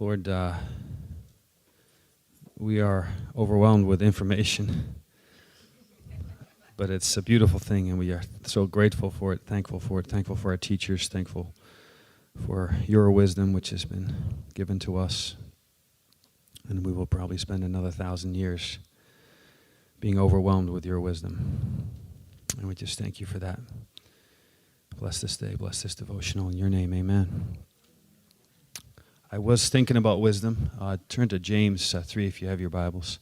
Lord, we are overwhelmed with information, but it's a beautiful thing, and we are so grateful for it, thankful for our teachers, thankful for your wisdom, which has been given to us, and we will probably spend another 1,000 years being overwhelmed with your wisdom, and we just thank you for that. Bless this day, bless this devotional, in your name, amen. I was thinking about wisdom. Turn to James 3 if you have your Bibles.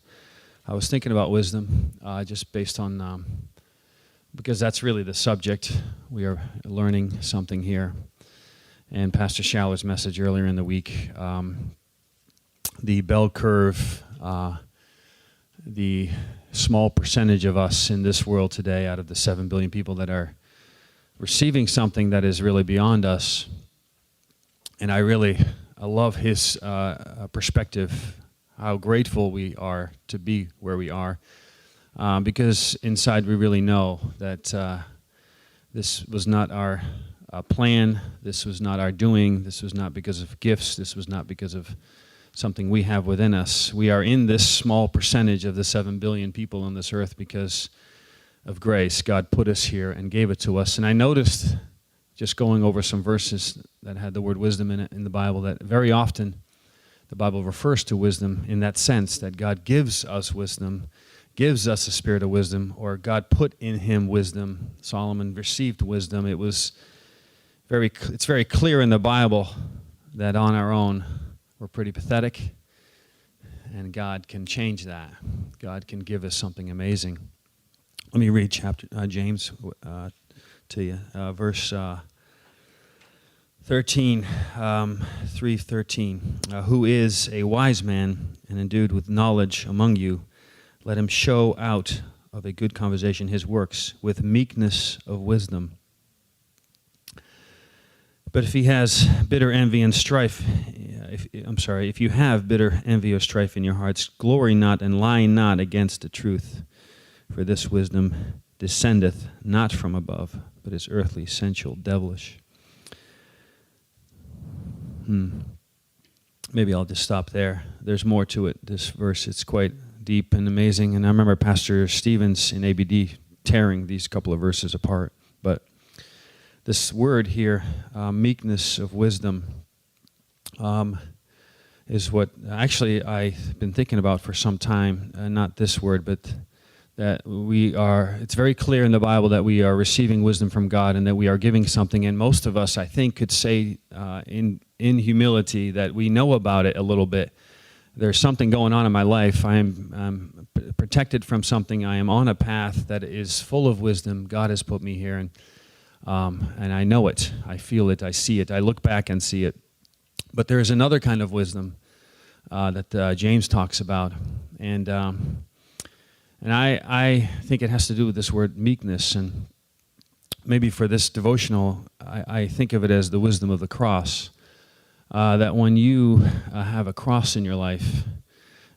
I was thinking about wisdom just based on, because that's really the subject. We are learning something here. And Pastor Schaller's message earlier in the week, the bell curve, the small percentage of us in this world today out of the 7 billion people that are receiving something that is really beyond us. And I love his perspective, how grateful we are to be where we are, because inside we really know that this was not our plan, this was not our doing, this was not because of gifts, this was not because of something we have within us. We are in this small percentage of the 7 billion people on this earth because of grace. God put us here and gave it to us. And I noticed, just going over some verses that had the word wisdom in it in the Bible, that very often the Bible refers to wisdom in that sense, that God gives us wisdom, gives us a spirit of wisdom, or God put in him wisdom. Solomon received wisdom. It's very clear in the Bible that on our own we're pretty pathetic, and God can change that. God can give us something amazing. Let me read James to you, verse 13, 3:13. Who is a wise man and endued with knowledge among you? Let him show out of a good conversation his works with meekness of wisdom. But if he has bitter envy and strife, if you have bitter envy or strife in your hearts, glory not and lie not against the truth. For this wisdom descendeth not from above, but is earthly, sensual, devilish. Maybe I'll just stop there. There's more to it, this verse. It's quite deep and amazing. And I remember Pastor Stevens in ABD tearing these couple of verses apart. But this word here, meekness of wisdom, is what actually I've been thinking about for some time. Not this word, but that it's very clear in the Bible that we are receiving wisdom from God and that we are giving something. And most of us, I think, could say in humility that we know about it a little bit. There's something going on in my life. I'm protected from something. I am on a path that is full of wisdom. God has put me here, and I know it. I feel it. I see it. I look back and see it. But there is another kind of wisdom that James talks about, and I think it has to do with this word meekness. And maybe for this devotional, I think of it as the wisdom of the cross. That when you have a cross in your life,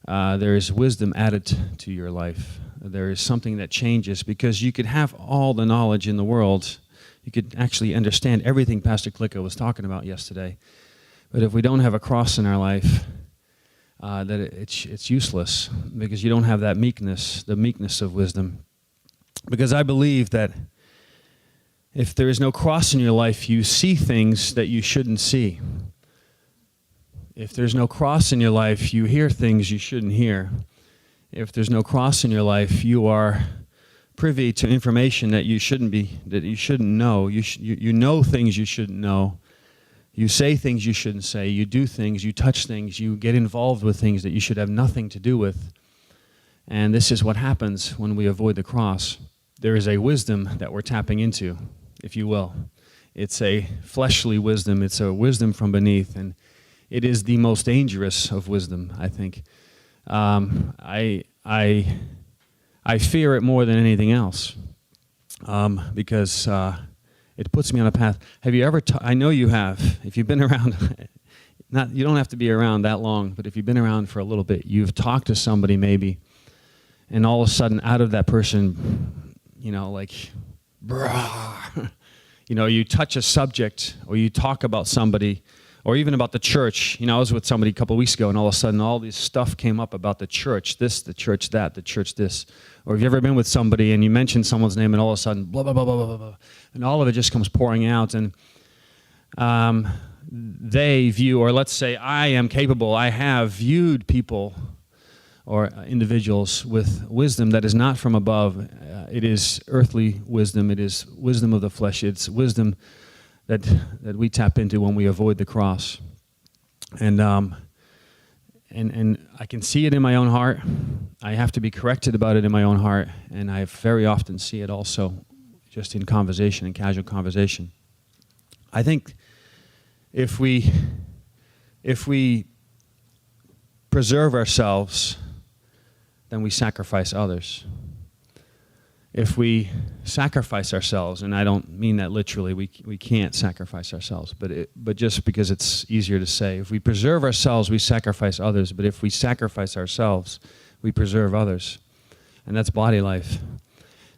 there is wisdom added to your life. There is something that changes, because you could have all the knowledge in the world. You could actually understand everything Pastor Klicka was talking about yesterday. But if we don't have a cross in our life, that it's useless, because you don't have that meekness, the meekness of wisdom. Because I believe that if there is no cross in your life, you see things that you shouldn't see. If there's no cross in your life, you hear things you shouldn't hear. If there's no cross in your life, you are privy to information that you shouldn't know. You know things you shouldn't know. You say things you shouldn't say. You do things, you touch things, you get involved with things that you should have nothing to do with. And this is what happens when we avoid the cross. There is a wisdom that we're tapping into, if you will. It's a fleshly wisdom. It's a wisdom from beneath, and it is the most dangerous of wisdom, I think. I fear it more than anything else, because it puts me on a path. Have you ever? I know you have. If you've been around, you don't have to be around that long, but if you've been around for a little bit, you've talked to somebody maybe, and all of a sudden, out of that person, you touch a subject, or you talk about somebody, Or even about the church. You know, I was with somebody a couple of weeks ago, and all of a sudden all this stuff came up about the church this, the church that, the church this. Or have you ever been with somebody and you mention someone's name and all of a sudden blah, blah, blah, blah, blah, blah, and all of it just comes pouring out. And they view, or let's say I am capable, I have viewed people or individuals with wisdom that is not from above. It is earthly wisdom. It is wisdom of the flesh. It's wisdom that we tap into when we avoid the cross. And I can see it in my own heart. I have to be corrected about it in my own heart, and I very often see it also just in conversation, in casual conversation. I think if we preserve ourselves, then we sacrifice others. If we sacrifice ourselves, and I don't mean that literally, we can't sacrifice ourselves, but just because it's easier to say. If we preserve ourselves, we sacrifice others, but if we sacrifice ourselves, we preserve others. And that's body life.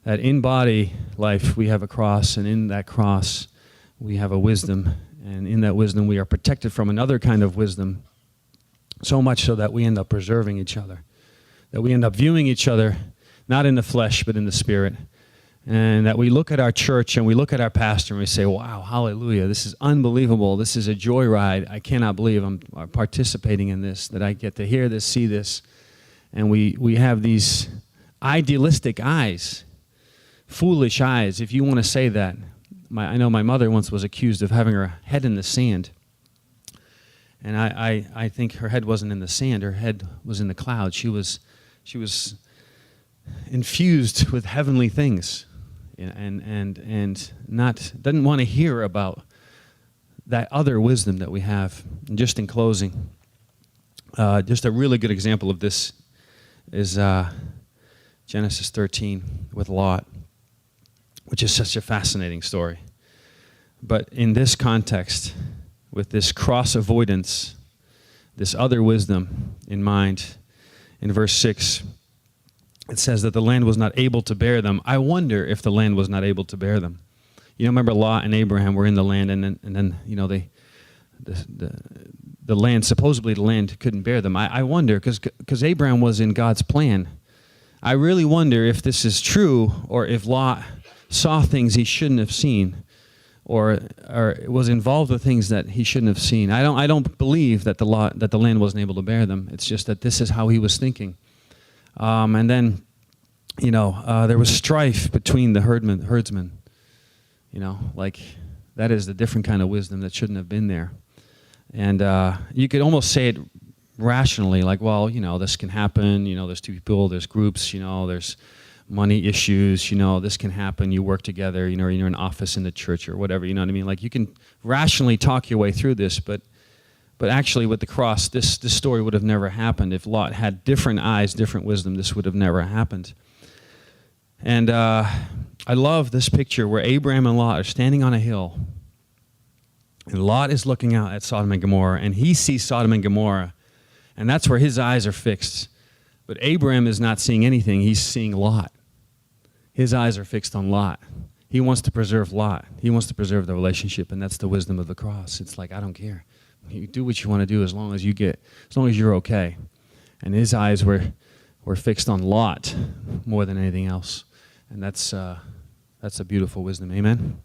That in body life, we have a cross, and in that cross, we have a wisdom, and in that wisdom, we are protected from another kind of wisdom, so much so that we end up preserving each other, that we end up viewing each other not in the flesh, but in the spirit. And that we look at our church and we look at our pastor and we say, wow, hallelujah, this is unbelievable. This is a joyride. I cannot believe I'm participating in this, that I get to hear this, see this. And we have these idealistic eyes, foolish eyes, if you want to say that. I know my mother once was accused of having her head in the sand. And I think her head wasn't in the sand. Her head was in the clouds. She was infused with heavenly things, and not doesn't want to hear about that other wisdom that we have. And just in closing, just a really good example of this is Genesis 13 with Lot, which is such a fascinating story. But in this context, with this cross avoidance, this other wisdom in mind, in verse 6, it says that the land was not able to bear them. I wonder if the land was not able to bear them. You know, remember Lot and Abraham were in the land, and then you know, the land, supposedly the land couldn't bear them. I wonder, because Abraham was in God's plan. I really wonder if this is true, or if Lot saw things he shouldn't have seen, or was involved with things that he shouldn't have seen. I don't believe that the land wasn't able to bear them. It's just that this is how he was thinking. And then, you know, there was strife between the herdsmen. You know, like, that is the different kind of wisdom that shouldn't have been there. And you could almost say it rationally, like, well, you know, this can happen. You know, there's two people, there's groups, you know, there's money issues, you know, this can happen. You work together, you know, you're in an office in the church or whatever, you know what I mean? Like, you can rationally talk your way through this, but actually with the cross, this story would have never happened. If Lot had different eyes, different wisdom, this would have never happened. And I love this picture where Abraham and Lot are standing on a hill, and Lot is looking out at Sodom and Gomorrah, and he sees Sodom and Gomorrah, and that's where his eyes are fixed. But Abraham is not seeing anything. He's seeing Lot. His eyes are fixed on Lot. He wants to preserve Lot. He wants to preserve the relationship, and that's the wisdom of the cross. It's like, I don't care. You do what you want to do as long as you're okay. And his eyes were fixed on Lot more than anything else. And that's a beautiful wisdom. Amen?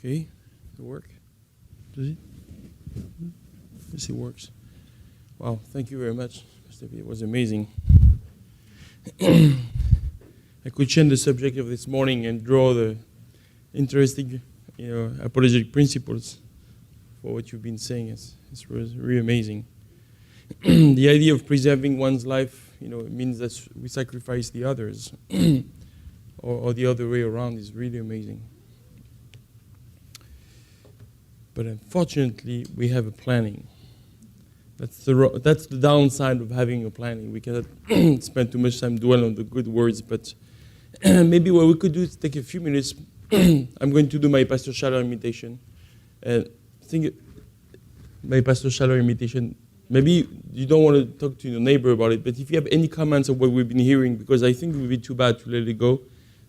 Okay, it work? Does it? Yes, it works. Wow, thank you very much, Pastor P. It was amazing. I could change the subject of this morning and draw the interesting, apologetic principles for what you've been saying. It's really amazing. The idea of preserving one's life it means that we sacrifice the others, or the other way around is really amazing. But unfortunately, we have a planning. That's the downside of having a planning. We cannot spend too much time dwelling on the good words, but maybe what we could do is take a few minutes. I'm going to do my Pastor Schaller imitation. My Pastor Schaller imitation. Maybe you don't want to talk to your neighbor about it, but if you have any comments on what we've been hearing, because I think it would be too bad to let it go.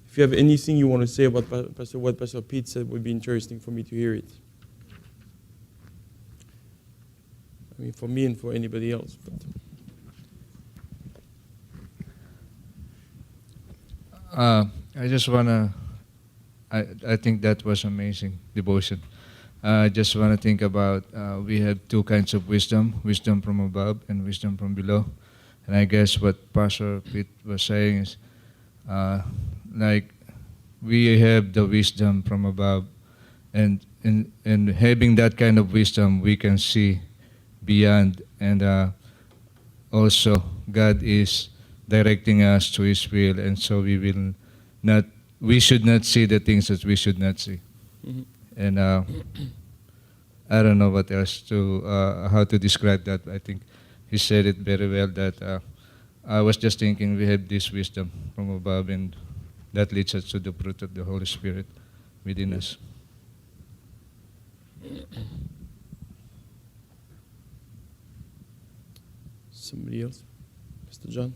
If you have anything you want to say about what Pastor Pete said, it would be interesting for me to hear it. I mean, for me and for anybody else. I just want to, I think that was amazing devotion. I just want to think about, we have two kinds of wisdom from above and wisdom from below. And I guess what Pastor Pete was saying is, like, we have the wisdom from above, and having that kind of wisdom, we can see beyond, and also God is directing us to His will, and so we should not see the things that we should not see. Mm-hmm. And I don't know what else how to describe that. I think he said it very well, that I was just thinking we have this wisdom from above, and that leads us to the fruit of the Holy Spirit within us. Somebody else? Mr. John?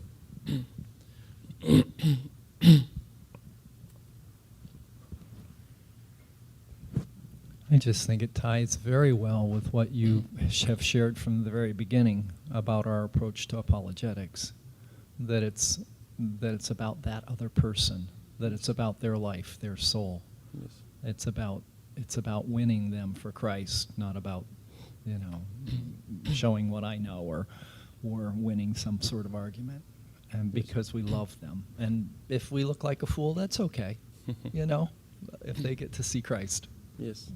I just think it ties very well with what you have shared from the very beginning about our approach to apologetics, that it's about that other person, that it's about their life, their soul. Yes. It's about winning them for Christ, not about, showing what I know or winning some sort of argument. And because we love them. And if we look like a fool, that's okay. If they get to see Christ. Yes.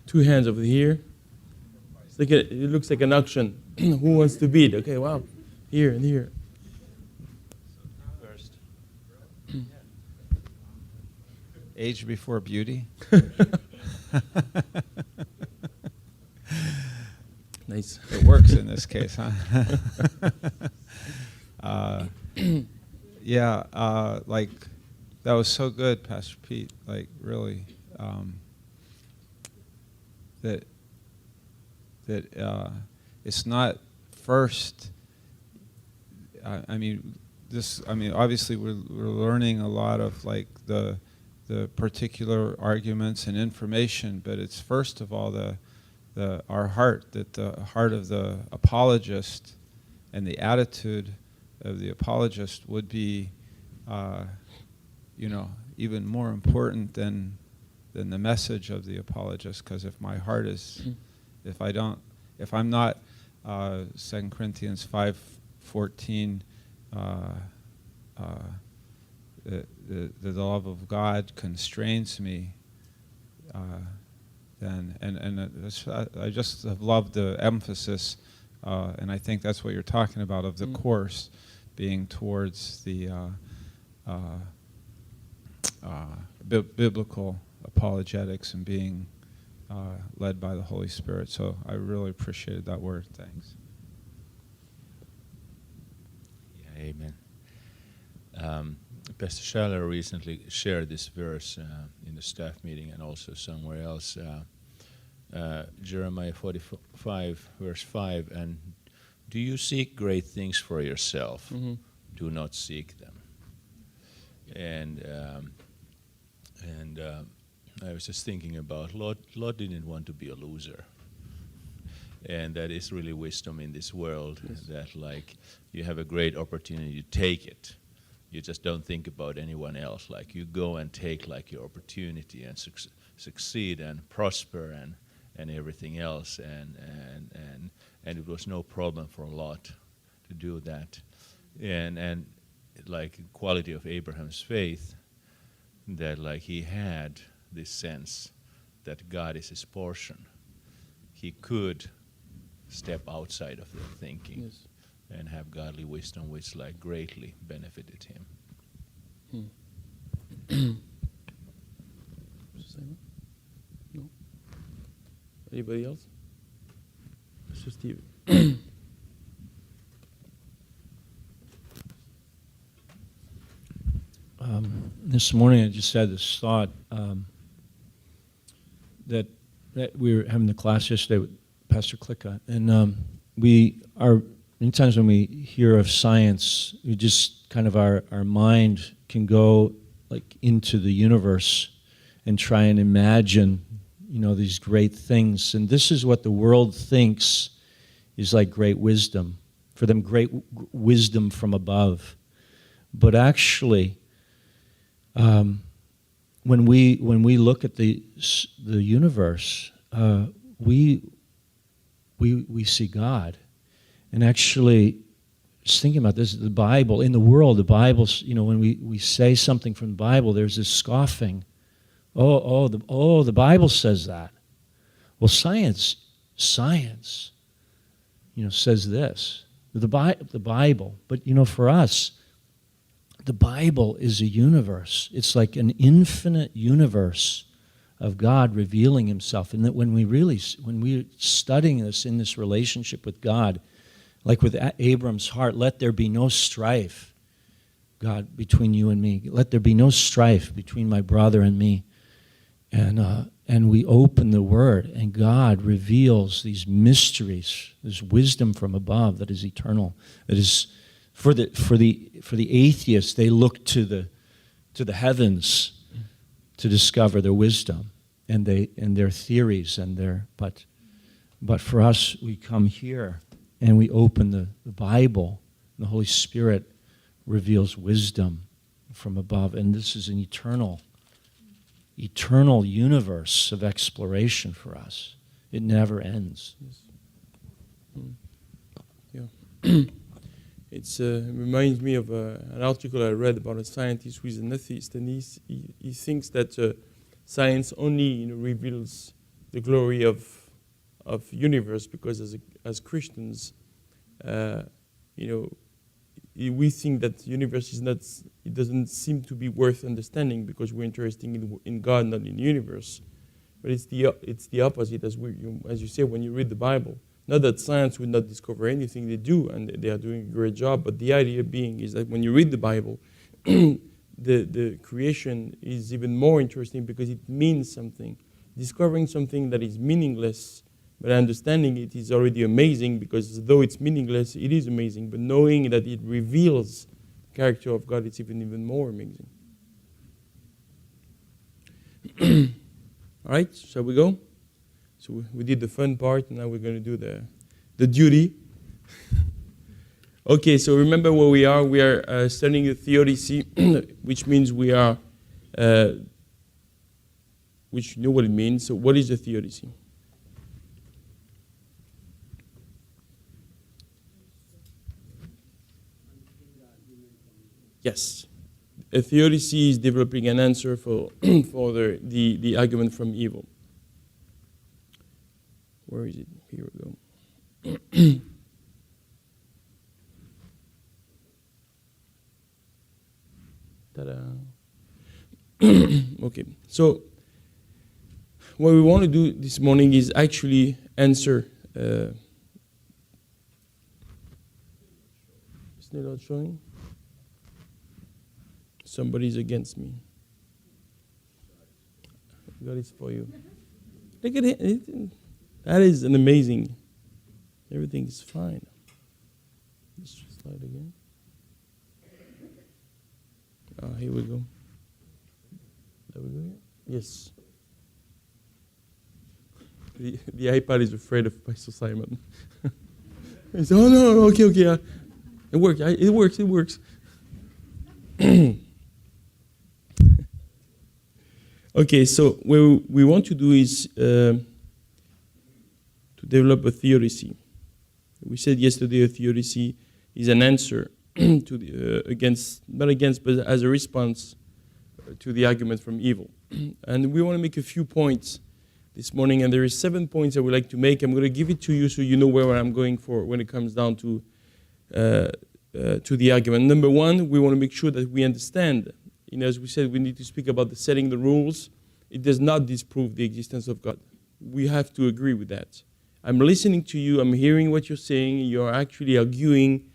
Two hands over here. It looks like an auction. Who wants to bid? Okay, wow. Here and here. First. Age before beauty. Nice. It works in this case, huh? Like, that was so good, Pastor Pete. Like, really, that it's not first. Obviously, we're learning a lot of like the particular arguments and information, but it's first of all our heart, that the heart of the apologist and the attitude of the apologist would be, even more important than the message of the apologist. Because if my heart is, if I'm not, 2 Corinthians 5:14, the love of God constrains me. I just have loved the emphasis, and I think that's what you're talking about, of the course being towards the biblical apologetics and being led by the Holy Spirit. So I really appreciated that word. Thanks. Yeah, amen. Pastor Schaller recently shared this verse in the staff meeting and also somewhere else. Jeremiah 45, verse 5, and do you seek great things for yourself? Mm-hmm. Do not seek them. And I was just thinking about Lot didn't want to be a loser. And that is really wisdom in this world, yes. That like you have a great opportunity, you take it. You just don't think about anyone else. Like you go and take like your opportunity and succeed and prosper and everything else. And it was no problem for Lot to do that. And like quality of Abraham's faith, that like he had this sense that God is his portion. He could step outside of their thinking Yes. and have godly wisdom, which like greatly benefited him. Simon? No? Anybody else? Mr. Steve. This morning I just had this thought that we were having the class yesterday with Pastor Klicka, and we are, many times when we hear of science, we just kind of our mind can go like into the universe and try and imagine, you know, these great things. And this is what the world thinks is like great wisdom. For them, great wisdom from above. But actually, when we look at the universe, we see God. And actually, just thinking about this, the Bible, in the world, the Bible's, you know, when we say something from the Bible, there's this scoffing. The Bible says that. Well, science, you know, says this. The Bible. But, you know, for us, the Bible is a universe. It's like an infinite universe of God revealing himself. And that when we're studying this in this relationship with God, like with Abram's heart, let there be no strife, God, between you and me. Let there be no strife between my brother and me. And we open the Word, and God reveals these mysteries, this wisdom from above that is eternal. That is for the atheists. They look to the heavens to discover their wisdom and their theories but for us, we come here and we open the Bible. And the Holy Spirit reveals wisdom from above, and this is an eternal universe of exploration for us. It never ends. Yes. Yeah. It reminds me of an article I read about a scientist who is an atheist, and he thinks that science only reveals the glory of universe, because as Christians, we think that the universe it doesn't seem to be worth understanding because we're interested in God, not in the universe. But it's the opposite, as you say, when you read the Bible. Not that science would not discover anything, they do, and they are doing a great job, but the idea being is that when you read the Bible, the creation is even more interesting because it means something. Discovering something that is meaningless, but understanding it is already amazing, because though it's meaningless, it is amazing. But knowing that it reveals the character of God, it's even more amazing. All right, shall we go? So we did the fun part, and now we're going to do the duty. Okay, so remember where we are. We are studying the theodicy, which means we are, which you know what it means. So what is the theodicy? Yes. A theodicy is developing an answer for the argument from evil. Where is it? Here we go. Ta-da. Okay, so what we want to do this morning is actually answer. Is it not showing? Somebody's against me. God is for you. Look at it. That is an amazing. Everything is fine. Let's just slide again. Here we go. There we go. Yes. The iPad is afraid of Pastor Simon. He said, "Oh no, okay. It works. It works." Okay, so what we want to do is to develop a theodicy. We said yesterday a theodicy is an answer to but as a response to the argument from evil. And we want to make a few points this morning, and there is 7 points I would like to make. I'm going to give it to you so you know where I'm going for when it comes down to the argument. Number one, we want to make sure that we understand. As we said, we need to speak about the setting the rules. It does not disprove the existence of God. We have to agree with that. I'm listening to you. I'm hearing what you're saying. You're actually arguing.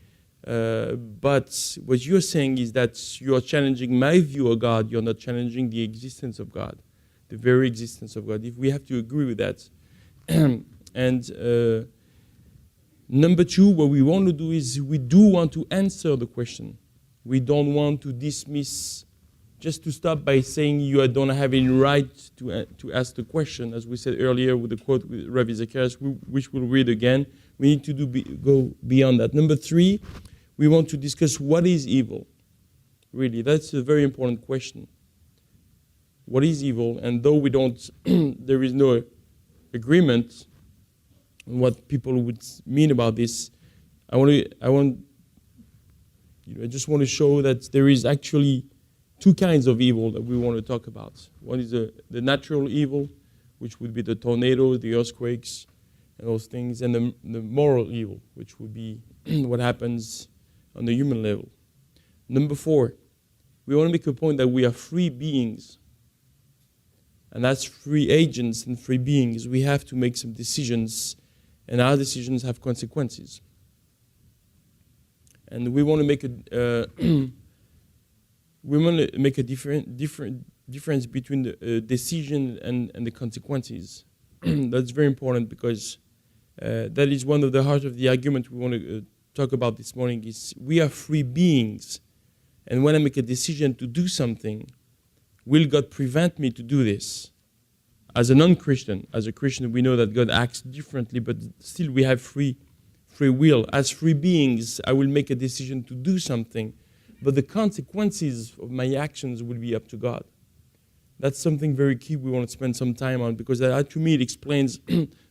But what you're saying is that you're challenging my view of God. You're not challenging the existence of God, the very existence of God. If we have to agree with that. And number two, what we want to do is we do want to answer the question. We don't want to dismiss, just to stop by saying you don't have any right to ask the question, as we said earlier with the quote with Rabbi Zacchaeus, which we'll read again. We need to go beyond that. Number three, we want to discuss what is evil. Really, that's a very important question. What is evil? And though we don't, there is no agreement on what people would mean about this, I just want to show that there is actually two kinds of evil that we want to talk about. One is the natural evil, which would be the tornadoes, the earthquakes, and those things, and the moral evil, which would be what happens on the human level. Number four, we want to make a point that we are free beings. And as free agents and free beings, we have to make some decisions, and our decisions have consequences. And we want to make a difference between the decision and the consequences. That's very important because that is one of the heart of the argument we want to talk about this morning. Is we are free beings, and when I make a decision to do something, will God prevent me to do this? As a non-Christian, as a Christian, we know that God acts differently, but still we have free will. As free beings, I will make a decision to do something, but the consequences of my actions will be up to God. That's something very key we want to spend some time on, because that, to me, it explains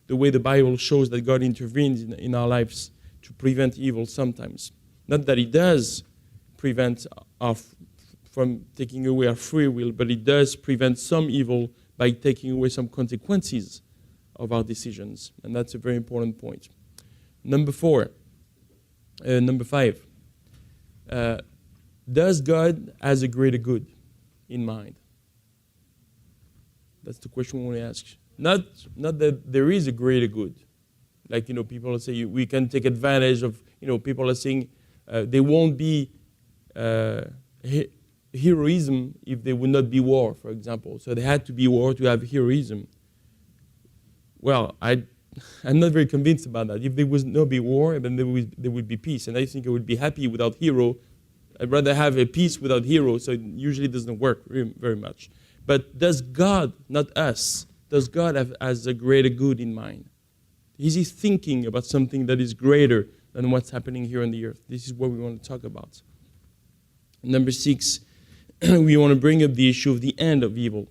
the way the Bible shows that God intervenes in our lives to prevent evil sometimes. Not that He does prevent us from taking away our free will, but He does prevent some evil by taking away some consequences of our decisions. And that's a very important point. Number five. Does God has a greater good in mind? That's the question we want to ask. Not that there is a greater good. Like, people say we can take advantage of, people are saying there won't be heroism if there would not be war, for example. So there had to be war to have heroism. Well, I'm not very convinced about that. If there was no be war, then there would be peace. And I think I would be happy without hero. I'd rather have a peace without hero, so it usually doesn't work very much. But does God, not us, does God have as a greater good in mind? Is He thinking about something that is greater than what's happening here on the earth? This is what we want to talk about. Number 6, we want to bring up the issue of the end of evil,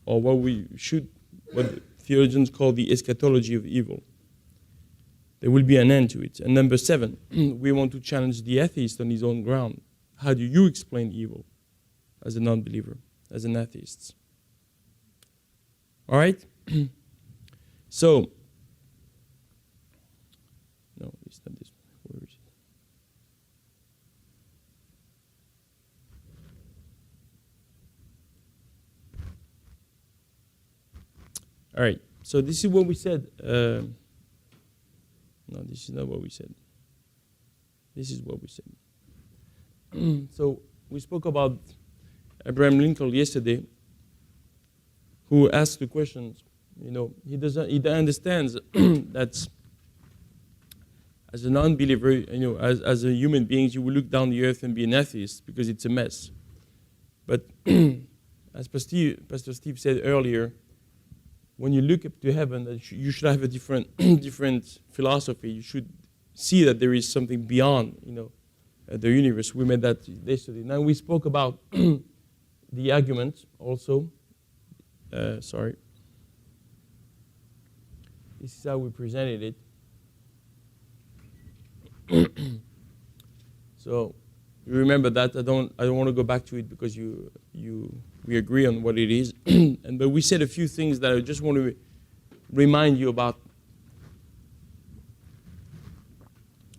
or what theologians call the eschatology of evil. There will be an end to it. And number 7, we want to challenge the atheist on his own ground. How do you explain evil as a non-believer, as an atheist? All right? So, no, it's not this one. Where is it? All right, so this is what we said. No, this is not what we said. This is what we said. So we spoke about Abraham Lincoln yesterday, who asked the questions. He understands that as a non-believer, as a human being, you will look down the earth and be an atheist because it's a mess. But as Pastor Steve said earlier, when you look up to heaven, you should have a different philosophy. You should see that there is something beyond, the universe. We made that yesterday. Now we spoke about the argument also. Sorry. This is how we presented it. So you remember that. I don't want to go back to it because we agree on what it is. But we said a few things that I just want to remind you about.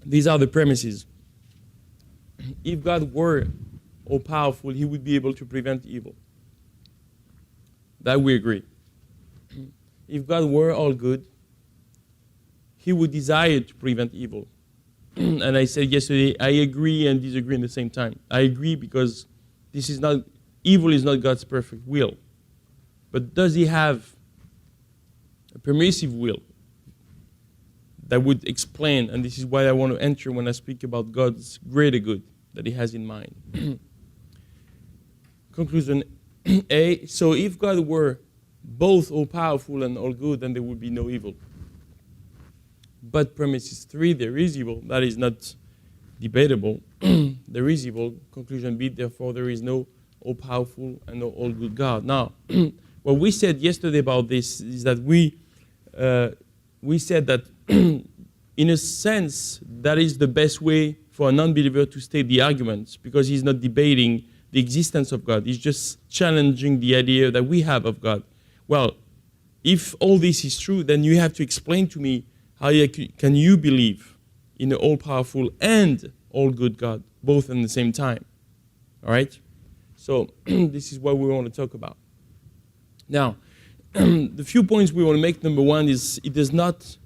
These are the premises. If God were all powerful, he would be able to prevent evil. That we agree. If God were all good, he would desire to prevent evil. And I said yesterday, I agree and disagree at the same time. I agree because evil is not God's perfect will. But does he have a permissive will that would explain, and this is why I want to enter when I speak about God's greater good that he has in mind. Conclusion A, so if God were both all-powerful and all-good, then there would be no evil. But premises 3, there is evil. That is not debatable. There is evil. Conclusion B, therefore there is no all-powerful and no all-good God. Now, what we said yesterday about this is that we said that in a sense, that is the best way for a non-believer to state the arguments, because he's not debating the existence of God. He's just challenging the idea that we have of God. Well, if all this is true, then you have to explain to me how can you believe in an all-powerful and all-good God, both at the same time. All right? So this is what we want to talk about. Now, the few points we want to make. Number one is it does not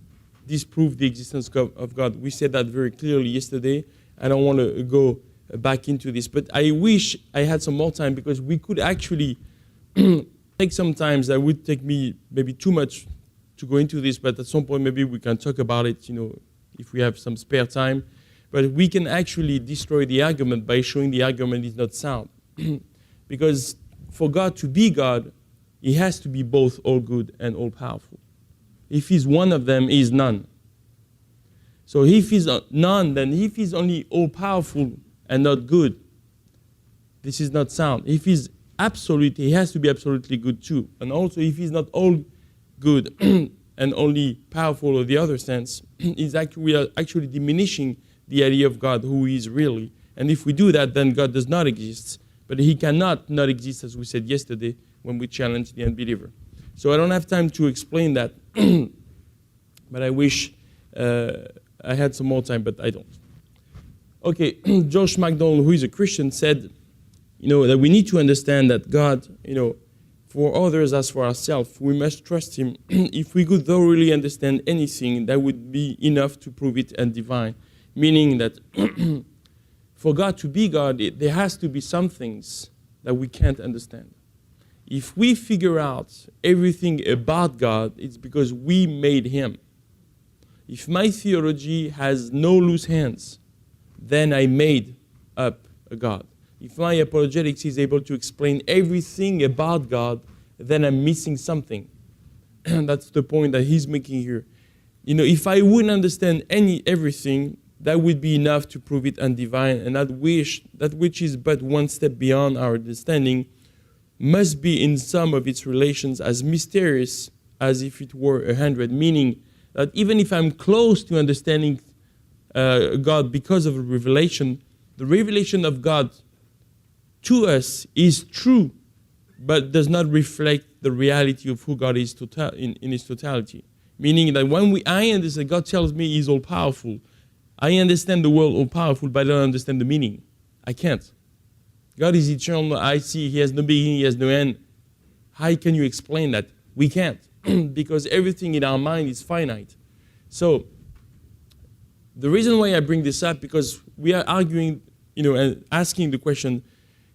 disprove the existence of God. We said that very clearly yesterday. I don't want to go back into this, but I wish I had some more time, because we could actually take some time. That would take me maybe too much to go into this, but at some point maybe we can talk about it, if we have some spare time. But we can actually destroy the argument by showing the argument is not sound. Because for God to be God, he has to be both all good and all powerful. If he's one of them, he is none. So if he's none, then if he's only all powerful and not good, this is not sound. If he's absolute, he has to be absolutely good too. And also if he's not all good and only powerful in the other sense, we are actually diminishing the idea of God, who he is really. And if we do that, then God does not exist. But he cannot not exist, as we said yesterday when we challenged the unbeliever. So I don't have time to explain that, but I wish I had some more time, but I don't. Okay, Josh McDonald, who is a Christian, said, that we need to understand that God, for others as for ourselves, we must trust him. If we could thoroughly understand anything, that would be enough to prove it and divine. Meaning that for God to be God, there has to be some things that we can't understand. If we figure out everything about God, it's because we made him. If my theology has no loose hands, then I made up a God. If my apologetics is able to explain everything about God, then I'm missing something. That's the point that he's making here. If I wouldn't understand everything, that would be enough to prove it undivine, and that which is but one step beyond our understanding must be in some of its relations as mysterious as if it were 100, meaning that even if I'm close to understanding God because of revelation, the revelation of God to us is true, but does not reflect the reality of who God is in his totality. Meaning that when I understand, God tells me he's all-powerful, I understand the word all-powerful, but I don't understand the meaning. I can't. God is eternal, I see, he has no beginning, he has no end. How can you explain that? We can't, because everything in our mind is finite. So, the reason why I bring this up, because we are arguing, and asking the question,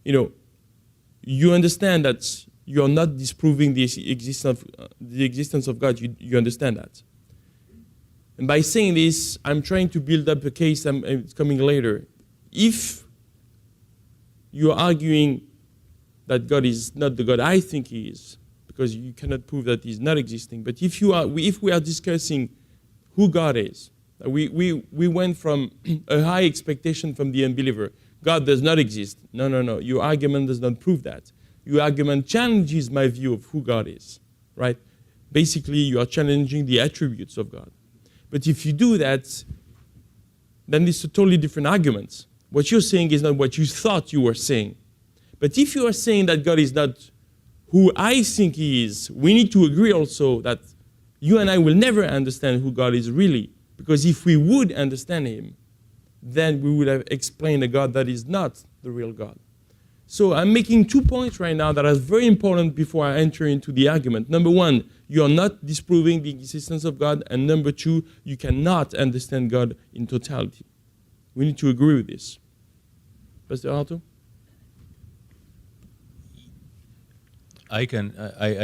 you understand that you are not disproving the existence of God, you understand that. And by saying this, I'm trying to build up a case, it's coming later. If you are arguing that God is not the God I think he is, because you cannot prove that he's not existing, but if we are discussing who God is, we went from a high expectation from the unbeliever. God does not exist. No. Your argument does not prove that. Your argument challenges my view of who God is, right? Basically, you are challenging the attributes of God. But if you do that, then it's a totally different argument. What you're saying is not what you thought you were saying. But if you are saying that God is not who I think he is, we need to agree also that You and I will never understand who God is really, because if we would understand him, then we would have explained a God that is not the real God. So I'm making 2 points right now that are very important before I enter into the argument. Number one, you are not disproving the existence of God. And number two, you cannot understand God in totality. We need to agree with this. Pastor Arto? I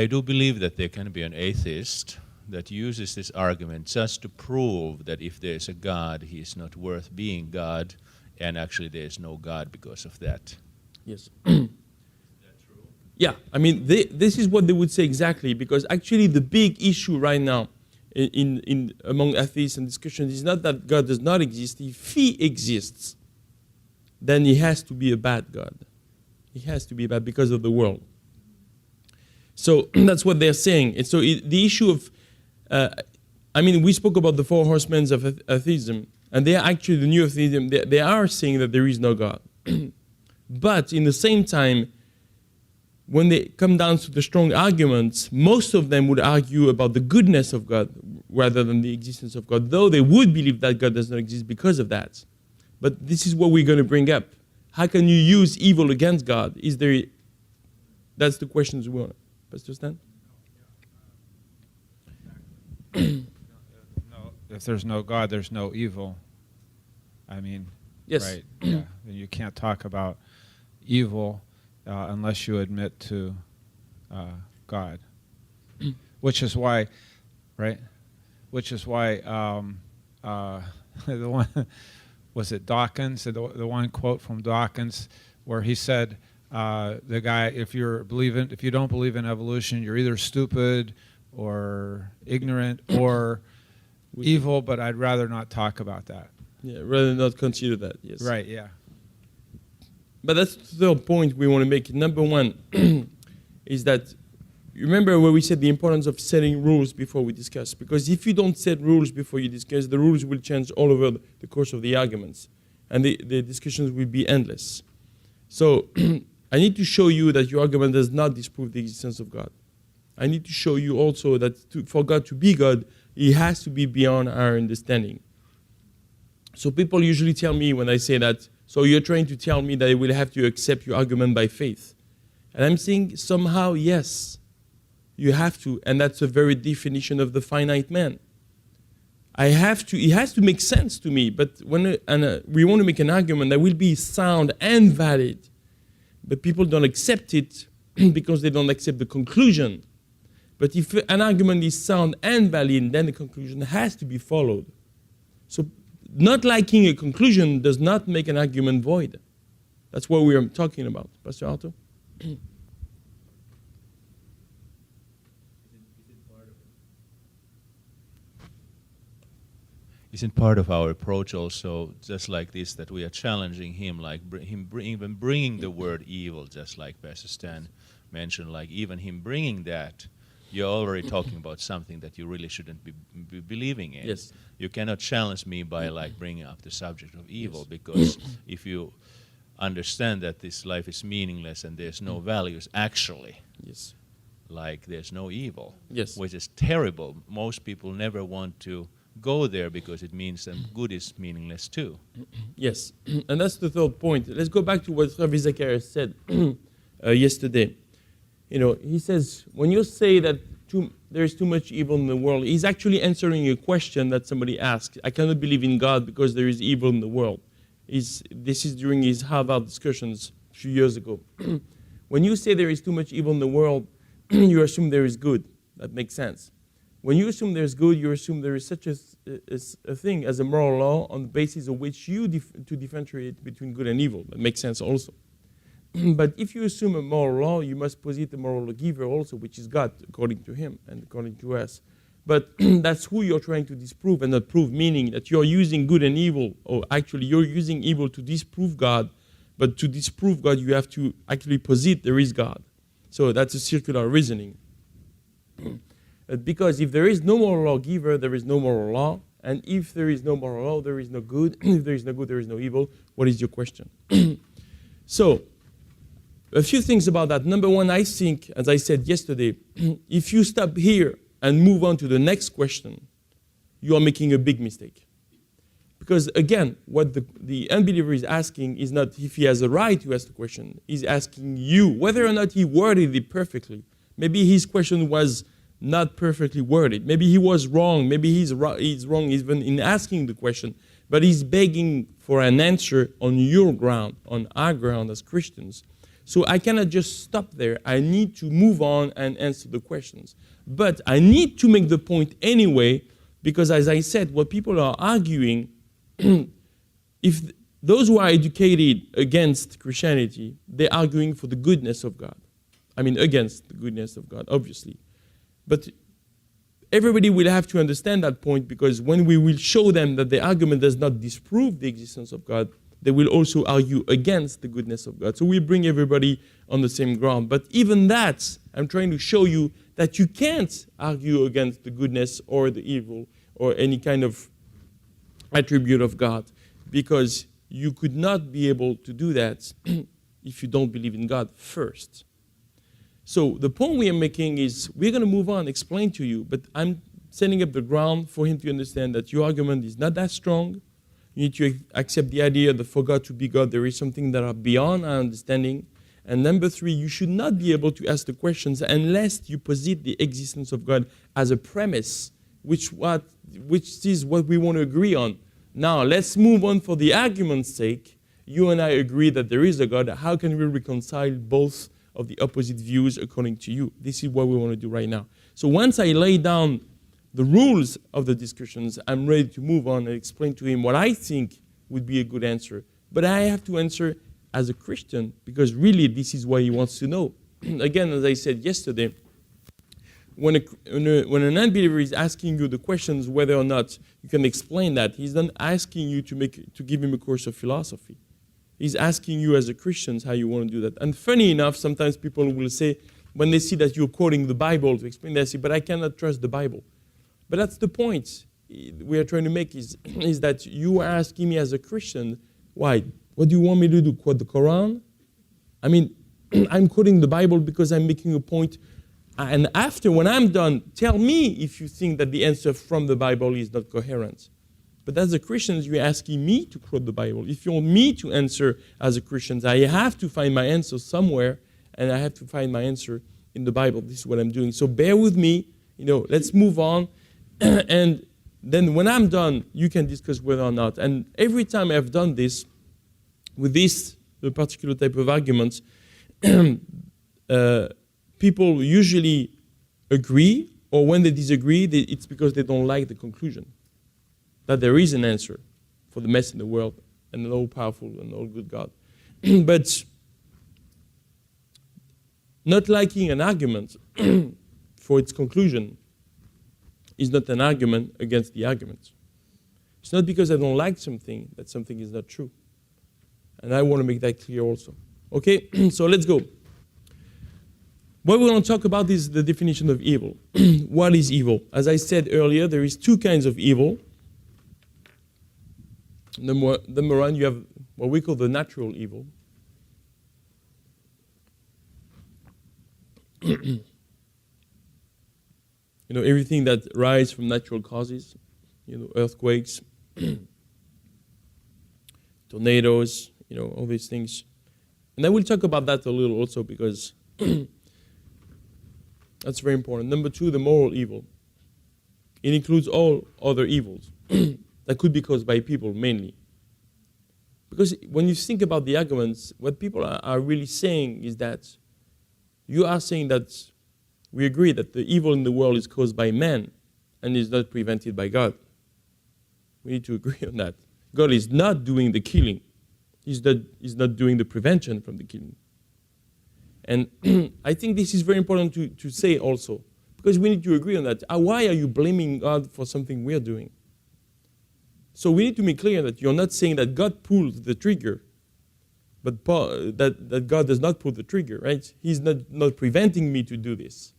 do believe that there can be an atheist that uses this argument just to prove that if there's a God, he is not worth being God, and actually there's no God because of that. Yes. Yeah, I mean, this is what they would say exactly, because actually the big issue right now in among atheists and discussions is not that God does not exist. If he exists, then he has to be a bad God. He has to be bad because of the world. So that's what they're saying. And so the issue of, I mean, we spoke about the 4 horsemen of atheism, and they are actually the new atheism. They are saying that there is no God. But in the same time, when they come down to the strong arguments, most of them would argue about the goodness of God rather than the existence of God, though they would believe that God does not exist because of that. But this is what we're going to bring up. How can you use evil against God? That's the questions we want. Pastor Stan? No, if there's no God, there's no evil. I mean, Yes. right? Yeah, and you can't talk about evil unless you admit to God, which is why, right? Which is why the one was it Dawkins, the one quote from Dawkins where he said, the guy, if you don't believe in evolution, you're either stupid or ignorant or evil, but I'd rather not talk about that. Yeah, rather not consider that, yes. Right, yeah. But that's the third point we want to make. Number one is that, remember where we said the importance of setting rules before we discuss. Because if you don't set rules before you discuss, the rules will change all over the course of the arguments. And the discussions will be endless. So I need to show you that your argument does not disprove the existence of God. I need to show you also that for God to be God, he has to be beyond our understanding. So people usually tell me when I say that, so you're trying to tell me that I will have to accept your argument by faith. And I'm saying somehow, yes, you have to. And that's a very definition of the finite man. It has to make sense to me. But when we want to make an argument that will be sound and valid, but people don't accept it because they don't accept the conclusion. But if an argument is sound and valid, then the conclusion has to be followed. So not liking a conclusion does not make an argument void. That's what we are talking about. Pastor Arto? Isn't part of our approach also just like this, that we are challenging him, like even bringing the word evil, just like Pastor Stan mentioned, like even him bringing that, you're already talking about something that you really shouldn't be believing in. Yes. You cannot challenge me by like bringing up the subject of evil, yes. Because if you understand that this life is meaningless and there's no values, actually, yes, like there's no evil, yes, which is terrible. Most people never want to go there because it means that good is meaningless too. Yes, and that's the third point. Let's go back to what Rabbi Zacharias said yesterday. You know, he says, when you say that there is too much evil in the world, he's actually answering a question that somebody asked. I cannot believe in God because there is evil in the world. This is during his Harvard discussions a few years ago. When you say there is too much evil in the world, you assume there is good. That makes sense. When you assume there's good, you assume there is such a thing as a moral law on the basis of which you to differentiate between good and evil. That makes sense also. But if you assume a moral law, you must posit a moral lawgiver also, which is God, according to him and according to us. But that's who you're trying to disprove and not prove, meaning that you're using good and evil, or actually you're using evil to disprove God. But to disprove God, you have to actually posit there is God. So that's a circular reasoning. Because if there is no moral lawgiver, there is no moral law. And if there is no moral law, there is no good. If there is no good, there is no evil. What is your question? So, a few things about that. Number one, I think, as I said yesterday, if you stop here and move on to the next question, you are making a big mistake. Because again, what the unbeliever is asking is not if he has a right to ask the question. He's asking you whether or not he worded it perfectly. Maybe his question was not perfectly worded. Maybe he was wrong. Maybe he's wrong even in asking the question. But he's begging for an answer on your ground, on our ground as Christians. So I cannot just stop there. I need to move on and answer the questions. But I need to make the point anyway, because as I said, what people are arguing, if those who are educated against Christianity, they're arguing for the goodness of God. I mean, against the goodness of God, obviously. But everybody will have to understand that point, because when we will show them that the argument does not disprove the existence of God, they will also argue against the goodness of God. So we bring everybody on the same ground. But even that, I'm trying to show you that you can't argue against the goodness or the evil or any kind of attribute of God, because you could not be able to do that if you don't believe in God first. So the point we are making is we're going to move on, explain to you, but I'm setting up the ground for him to understand that your argument is not that strong. You need to accept the idea that for God to be God, there is something that are beyond our understanding. And number 3, you should not be able to ask the questions unless you posit the existence of God as a premise, which is what we want to agree on. Now, let's move on for the argument's sake. You and I agree that there is a God. How can we reconcile both of the opposite views according to you? This is what we want to do right now. So once I lay down the rules of the discussions, I'm ready to move on and explain to him what I think would be a good answer. But I have to answer as a Christian, because really this is what he wants to know. Again, as I said yesterday, when an unbeliever is asking you the questions whether or not you can explain that, he's not asking you to give him a course of philosophy. He's asking you as a Christian how you want to do that. And funny enough, sometimes people will say, when they see that you're quoting the Bible to explain, they say, but I cannot trust the Bible. But that's the point we are trying to make is that you are asking me as a Christian, why? What do you want me to do, quote the Quran? I mean, I'm quoting the Bible because I'm making a point. And after, when I'm done, tell me if you think that the answer from the Bible is not coherent. But as a Christian, you're asking me to quote the Bible. If you want me to answer as a Christian, I have to find my answer somewhere, and I have to find my answer in the Bible. This is what I'm doing. So bear with me. Let's move on. And then when I'm done, you can discuss whether or not. And every time I've done this, with this particular type of arguments, people usually agree, or when they disagree, it's because they don't like the conclusion. That there is an answer for the mess in the world and an all-powerful and all-good God. But not liking an argument for its conclusion is not an argument against the argument. It's not because I don't like something that something is not true. And I want to make that clear also. Okay, so let's go. What we want to talk about is the definition of evil. What is evil? As I said earlier, there is 2 kinds of evil. Number 1, you have what we call the natural evil. Everything that arises from natural causes, earthquakes, tornadoes, all these things. And I will talk about that a little also because that's very important. Number 2, the moral evil. It includes all other evils that could be caused by people mainly. Because when you think about the arguments, what people are really saying is that you are saying that we agree that the evil in the world is caused by man and is not prevented by God. We need to agree on that. God is not doing the killing. He's not doing the prevention from the killing. And I think this is very important to say also, because we need to agree on that. Why are you blaming God for something we're doing? So we need to make clear that you're not saying that God pulled the trigger, but that God does not pull the trigger, right? He's not preventing me to do this.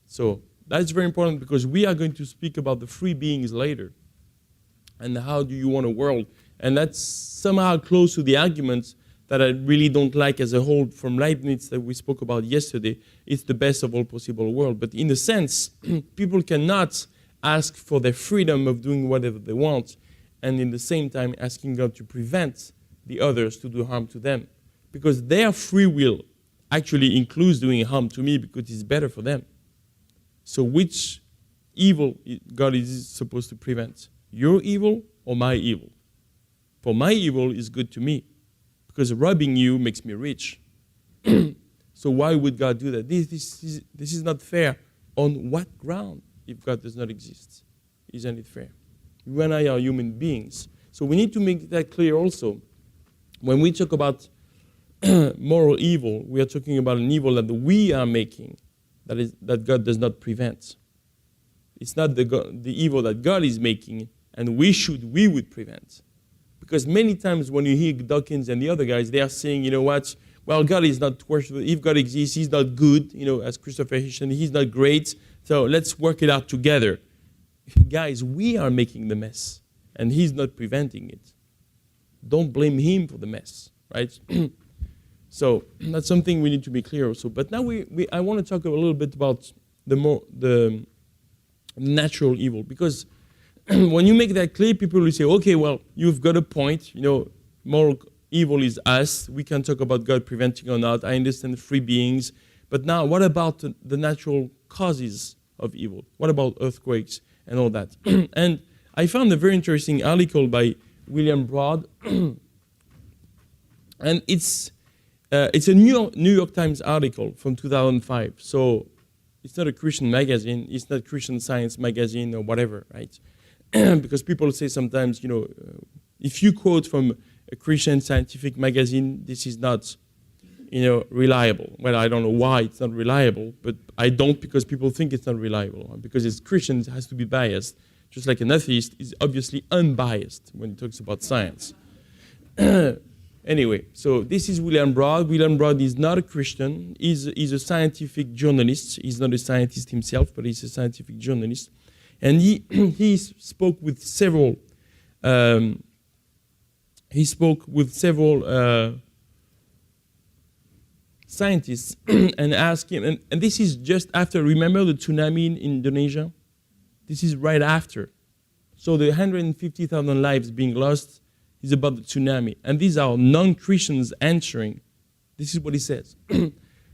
So that's very important because we are going to speak about the free beings later. And how do you want a world? And that's somehow close to the arguments that I really don't like as a whole from Leibniz that we spoke about yesterday. It's the best of all possible world. But in a sense, people cannot ask for their freedom of doing whatever they want, and in the same time asking God to prevent the others to do harm to them. Because their free will actually includes doing harm to me because it's better for them. So which evil God is supposed to prevent? Your evil or my evil? For my evil is good to me, because robbing you makes me rich. So why would God do that? This is not fair. On what ground, if God does not exist? Isn't it fair? You and I are human beings. So we need to make that clear also. When we talk about moral evil, we are talking about an evil that we are making, that God does not prevent. It's not the evil that God is making, and we would prevent. Because many times when you hear Dawkins and the other guys, they are saying, you know what, well, God is not worshipful. If God exists, he's not good, as Christopher Hitchens, he's not great, so let's work it out together. Guys, we are making the mess, and he's not preventing it. Don't blame him for the mess, right? So that's something we need to be clear also. But now I want to talk a little bit about the natural evil, because when you make that clear, people will say, okay, well, you've got a point. Moral evil is us. We can talk about God preventing or not. I understand free beings. But now, what about the natural causes of evil? What about earthquakes and all that? And I found a very interesting article by William Broad. And it's a New York Times article from 2005. So it's not a Christian magazine. It's not Christian Science magazine or whatever, right? Because people say sometimes, if you quote from a Christian scientific magazine, this is not, reliable. Well, I don't know why it's not reliable, but I don't, because people think it's not reliable. Because it's Christian, it has to be biased. Just like an atheist is obviously unbiased when he talks about science. Anyway, so this is William Broad. William Broad is not a Christian. He's a scientific journalist. He's not a scientist himself, but he's a scientific journalist. And he spoke with several scientists and asked him, and this is just after, remember the tsunami in Indonesia? This is right after. So the 150,000 lives being lost is about the tsunami. And these are non-Christians answering. This is what he says.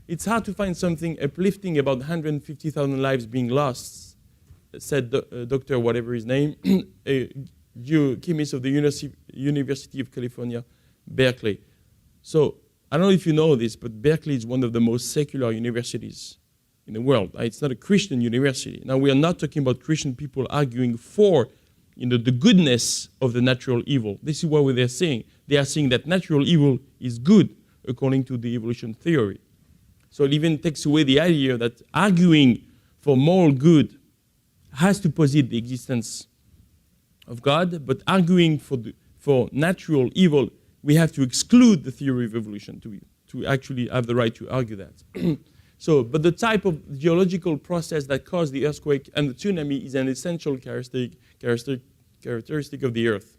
It's hard to find something uplifting about 150,000 lives being lost, said Dr. whatever his name, a geochemist of the University of California, Berkeley. So I don't know if you know this, but Berkeley is one of the most secular universities in the world. It's not a Christian university. Now, we are not talking about Christian people arguing for the goodness of the natural evil. This is what they're saying. They are saying that natural evil is good according to the evolution theory. So it even takes away the idea that arguing for moral good has to posit the existence of God, but arguing for natural evil, we have to exclude the theory of evolution to actually have the right to argue that. But the type of geological process that caused the earthquake and the tsunami is an essential characteristic of the Earth.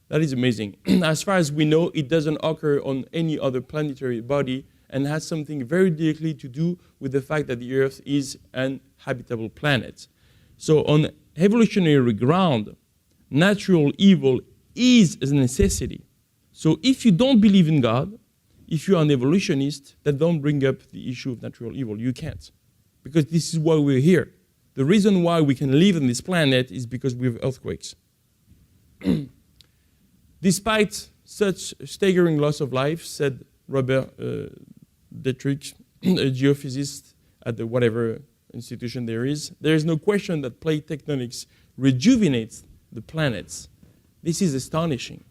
That is amazing. As far as we know, it doesn't occur on any other planetary body and has something very directly to do with the fact that the Earth is an habitable planet. So on evolutionary ground, natural evil is a necessity. So if you don't believe in God, if you are an evolutionist, then don't bring up the issue of natural evil. You can't. Because this is why we're here. The reason why we can live on this planet is because we have earthquakes. Despite such staggering loss of life, said Robert Dietrich, a geophysicist at the whatever institution there is no question that plate tectonics rejuvenates the planets. This is astonishing.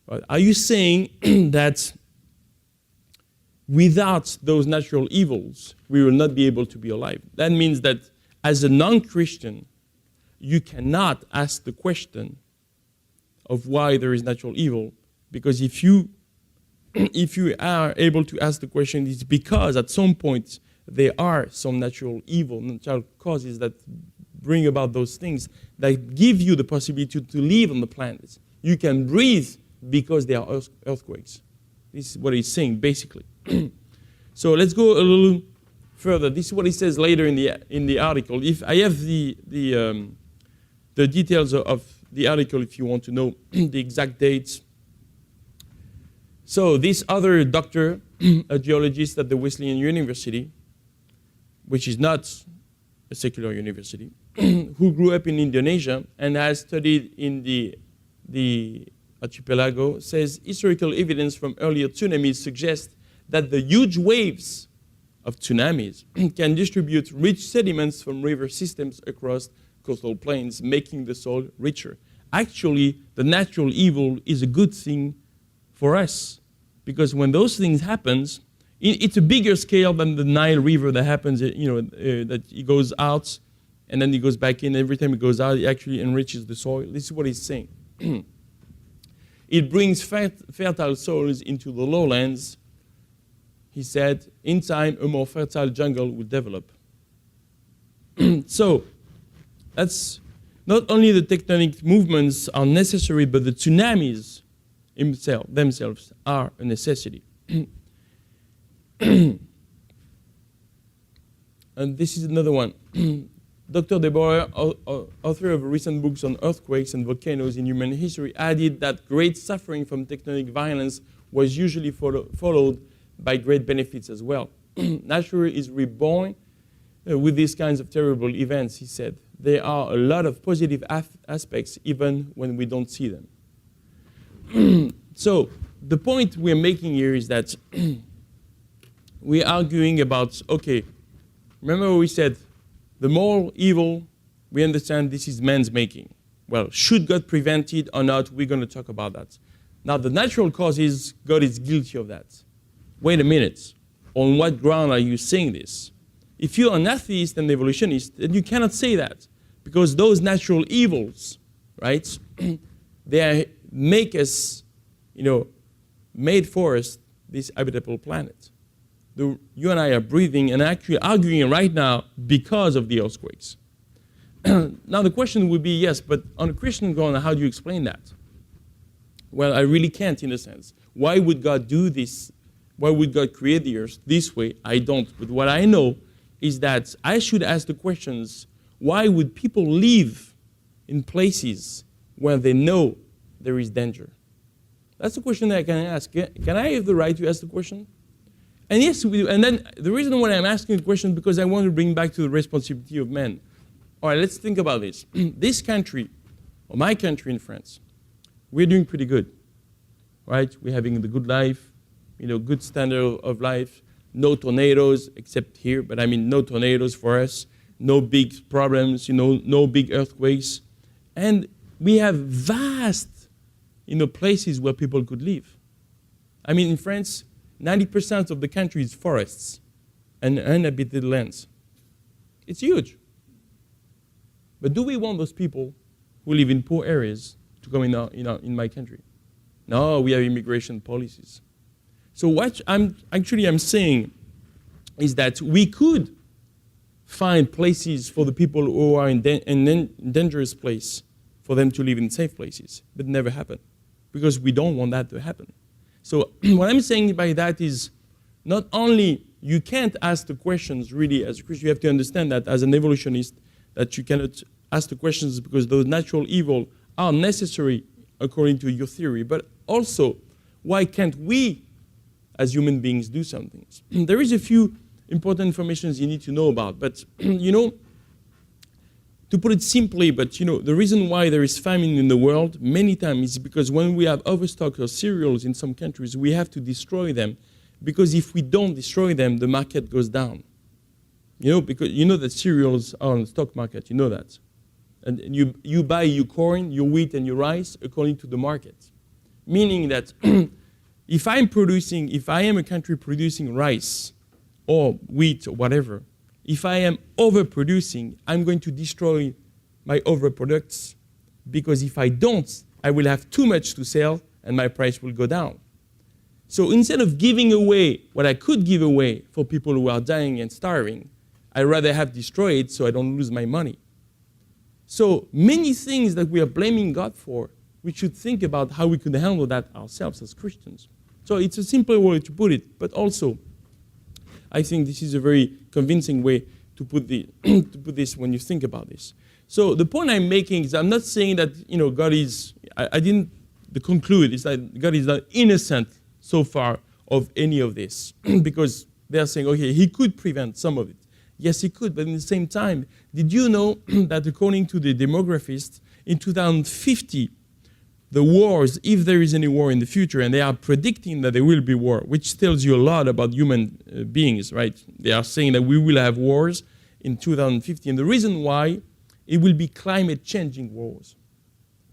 But are you saying that without those natural evils, we will not be able to be alive? That means that as a non-Christian, you cannot ask the question of why there is natural evil, because if you are able to ask the question, it's because at some point there are some natural evil, natural causes that bring about those things that give you the possibility to live on the planet. You can breathe because there are earthquakes. This is what he's saying, basically. So let's go a little further. This is what he says later in the article. If I have the details of the article, if you want to know the exact dates. So this other doctor, a geologist at the Wesleyan University, which is not a secular university, who grew up in Indonesia and has studied in the archipelago, says historical evidence from earlier tsunamis suggests that the huge waves of tsunamis can distribute rich sediments from river systems across coastal plains, making the soil richer. Actually, the natural evil is a good thing for us, because when those things happen, it's a bigger scale than the Nile River that happens, that it goes out and then it goes back in. Every time it goes out, it actually enriches the soil. This is what he's saying. It brings fertile soils into the lowlands. He said, in time, a more fertile jungle will develop. So, that's not only the tectonic movements are necessary, but the tsunamis themselves are a necessity. And this is another one. Dr. Deboer, author of recent books on earthquakes and volcanoes in human history, added that great suffering from tectonic violence was usually followed by great benefits as well. Nature is reborn with these kinds of terrible events, he said. There are a lot of positive aspects even when we don't see them. So the point we're making here is that we're arguing about, okay, remember we said the moral evil, we understand this is man's making. Well, should God prevent it or not? We're going to talk about that. Now, the natural causes, God is guilty of that. Wait a minute. On what ground are you saying this? If you're an atheist and evolutionist, then you cannot say that, because those natural evils, right, they make us, made for us this habitable planet. You and I are breathing and actually arguing right now because of the earthquakes. Now the question would be, yes, but on a Christian ground, how do you explain that? Well, I really can't, in a sense. Why would God do this? Why would God create the earth this way? I don't. But what I know is that I should ask the questions, why would people live in places where they know there is danger? That's the question that I can ask. Can I have the right to ask the question? And yes, we do. And then the reason why I'm asking the question is because I want to bring back to the responsibility of men. All right, let's think about this. This country, or my country in France, we're doing pretty good, right? We're having the good life, good standard of life. No tornadoes, except here, but I mean no tornadoes for us. No big problems, no big earthquakes. And we have vast, places where people could live. I mean, in France, 90% of the country is forests and uninhabited lands. It's huge. But do we want those people who live in poor areas to come in my country? No, we have immigration policies. So what I'm saying is that we could find places for the people who are in dangerous place for them to live in safe places, but never happen, because we don't want that to happen. So what I'm saying by that is not only you can't ask the questions really as a Christian, you have to understand that as an evolutionist that you cannot ask the questions because those natural evil are necessary according to your theory, but also why can't we as human beings do some things? There is a few important information you need to know about, but to put it simply, but the reason why there is famine in the world many times is because when we have overstock of cereals in some countries, we have to destroy them, because if we don't destroy them, the market goes down. Because that cereals are on the stock market, that. And you buy your corn, your wheat, and your rice according to the market. Meaning that if I am a country producing rice or wheat or whatever, if I am overproducing, I'm going to destroy my overproducts, because if I don't, I will have too much to sell and my price will go down. So instead of giving away what I could give away for people who are dying and starving, I'd rather have destroyed so I don't lose my money. So many things that we are blaming God for, we should think about how we could handle that ourselves as Christians. So it's a simple way to put it, but also, I think this is a very convincing way to put this when you think about this. So the point I'm making is I'm not saying that God is. I didn't. The conclude is that God is not innocent so far of any of this because they are saying, okay, He could prevent some of it. Yes, He could, but at the same time, did you know that according to the demographist, in 2050, the wars, if there is any war in the future, and they are predicting that there will be war, which tells you a lot about human beings, right? They are saying that we will have wars in 2050, and the reason why, it will be climate-changing wars.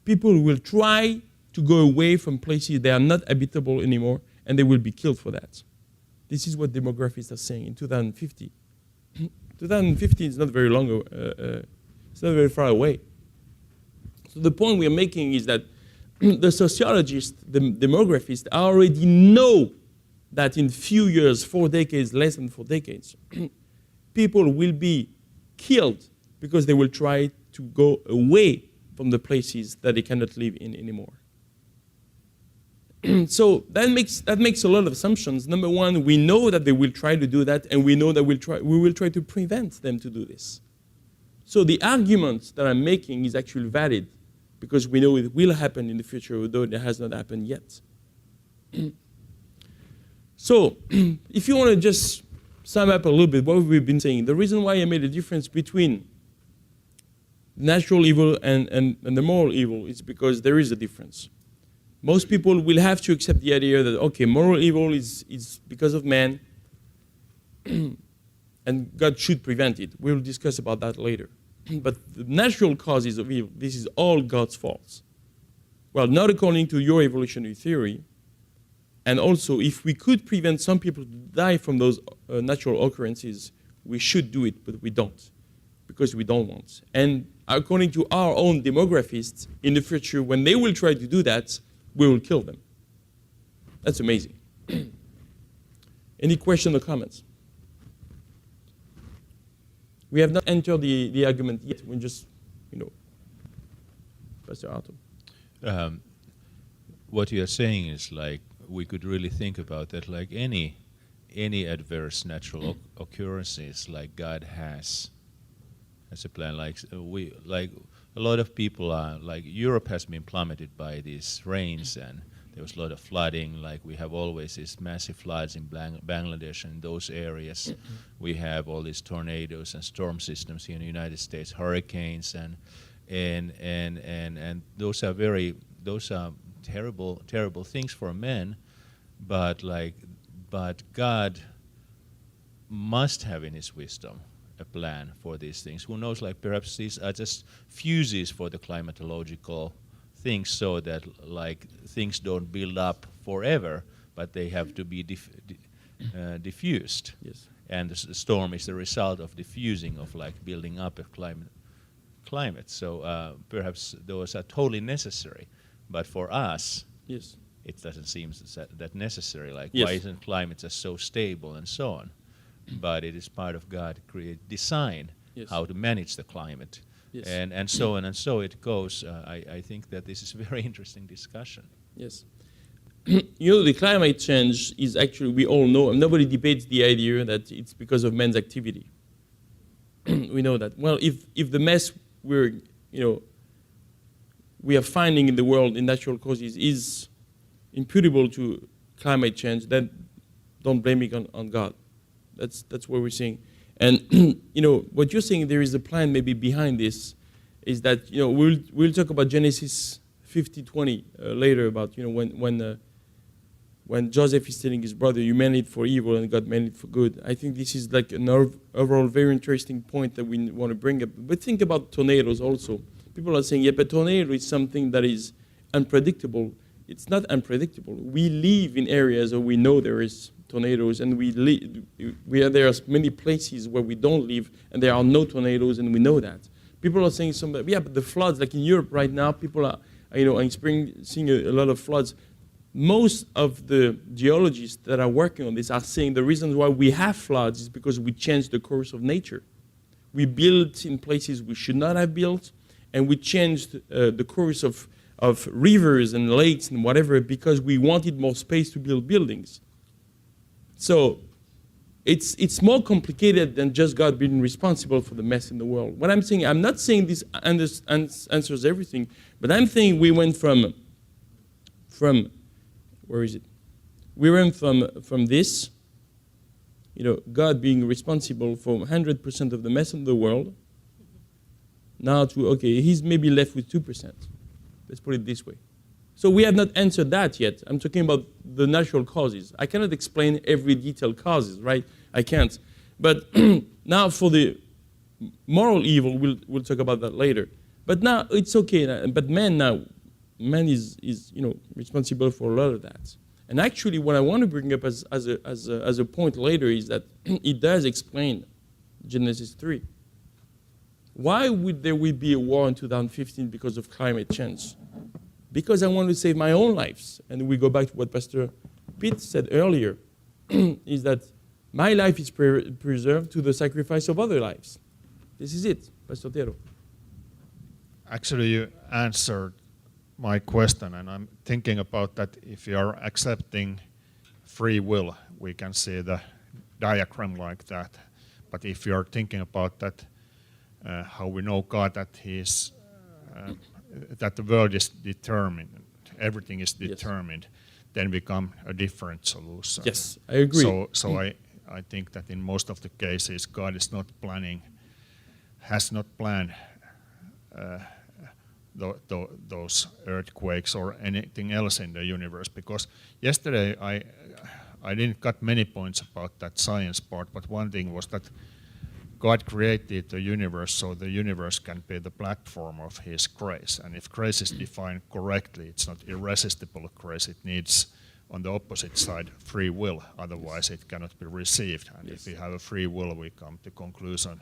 People will try to go away from places that are not habitable anymore, and they will be killed for that. This is what demographists are saying in 2050. 2050 is not very long, it's not very far away. So the point we are making is that the sociologists, the demographists, already know that in few years, 4 decades, less than 4 decades, people will be killed because they will try to go away from the places that they cannot live in anymore. So that makes a lot of assumptions. Number one, we know that they will try to do that, and we know that we will try to prevent them to do this. So the argument that I'm making is actually valid because we know it will happen in the future, although it has not happened yet. So if you want to just sum up a little bit what we've been saying, the reason why I made a difference between natural evil and the moral evil is because there is a difference. Most people will have to accept the idea that, okay, moral evil is because of man, and God should prevent it. We'll discuss about that later. But the natural causes of evil, this is all God's faults. Well, not according to your evolutionary theory. And also, if we could prevent some people to die from those natural occurrences, we should do it, but we don't, because we don't want. And according to our own demographists, in the future, when they will try to do that, we will kill them. That's amazing. Any questions or comments? We have not entered the argument yet. We just, Pastor Arthur. What you are saying is like we could really think about that like any adverse natural occurrences like God has a plan. Like a lot of people are like Europe has been plummeted by these rains and there was a lot of flooding. Like we have always these massive floods in Bangladesh and those areas. We have all these tornadoes and storm systems here in the United States, hurricanes and those are terrible things for men. But God must have in His wisdom a plan for these things. Who knows? Like perhaps these are just fuses for the climatological things, so that like things don't build up forever, but they have to be diffused. Yes. And the storm is the result of diffusing of like building up a climate. So perhaps those are totally necessary, but for us, yes, it doesn't seem that necessary. Like yes. Why isn't climate just so stable and so on? But it is part of God design yes. how to manage the climate. Yes. And so on and so it goes. I think that this is a very interesting discussion. Yes. The climate change is actually, we all know, and nobody debates the idea that it's because of man's activity. We know that. Well, if the mess we are finding in the world in natural causes is imputable to climate change, then don't blame it on God. That's what we're saying. And what you're saying, there is a plan maybe behind this, is that we'll talk about Genesis 50:20 later about when Joseph is telling his brother, you meant it for evil and God meant it for good. I think this is like an overall very interesting point that we want to bring up. But think about tornadoes also. People are saying, yeah, but tornado is something that is unpredictable. It's not unpredictable. We live in areas where we know there is tornadoes, and there are many places where we don't live, and there are no tornadoes, and we know that. People are saying but the floods, like in Europe right now, people are experiencing a lot of floods. Most of the geologists that are working on this are saying the reason why we have floods is because we changed the course of nature. We built in places we should not have built, and we changed the course of of rivers and lakes and whatever because we wanted more space to build buildings. So it's more complicated than just God being responsible for the mess in the world. What I'm saying, I'm not saying this answers everything, but I'm saying we went from where is it? We went from this, God being responsible for 100% of the mess in the world, now to, okay, he's maybe left with 2%. Let's put it this way. So we have not answered that yet. I'm talking about the natural causes. I cannot explain every detailed causes, right? I can't. But now for the moral evil, we'll talk about that later. But now it's okay. But man is responsible for a lot of that. And actually, what I want to bring up as a point later is that it does explain Genesis 3. Why would there be a war in 2015 because of climate change? Because I want to save my own lives. And we go back to what Pastor Pete said earlier, is that my life is preserved to the sacrifice of other lives. This is it, Pastor Tero. Actually, you answered my question, and I'm thinking about that if you are accepting free will, we can see the diagram like that. But if you are thinking about that, how we know God, that He's that the world is determined, everything is determined, yes, then become a different solution. Yes, I agree. So I think that in most of the cases, God is not planning, has not planned those earthquakes or anything else in the universe. Because yesterday I didn't got many points about that science part, but one thing was that God created the universe so the universe can be the platform of His grace. And if grace is defined correctly, it's not irresistible grace. It needs, on the opposite side, free will. Otherwise, it cannot be received. And yes, if we have a free will, we come to conclusion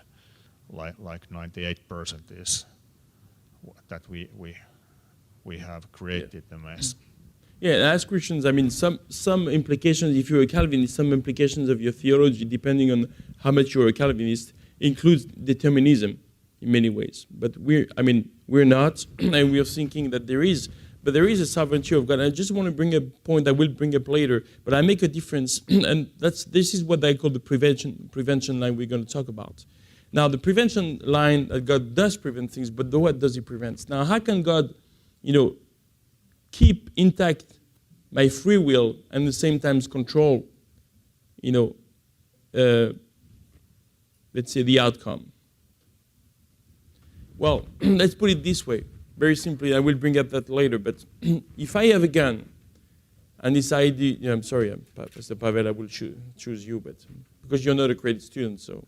like 98% is that we have created the mess. Yeah, and as Christians, I mean, some implications, if you're a Calvinist, some implications of your theology, depending on how much you're a Calvinist, includes determinism in many ways. But we're not, and we're thinking that there is a sovereignty of God. I just want to bring a point I will bring up later, but I make a difference, and this is what I call the prevention line we're going to talk about. Now, the prevention line, that God does prevent things, but what does He prevent? Now, how can God, keep intact my free will and at the same time control, let's say, the outcome? Well, let's put it this way. Very simply, I will bring up that later, but if I have a gun and decide, I'm sorry, Pastor Pavel, I will choose you, but because you're not a credit student, so.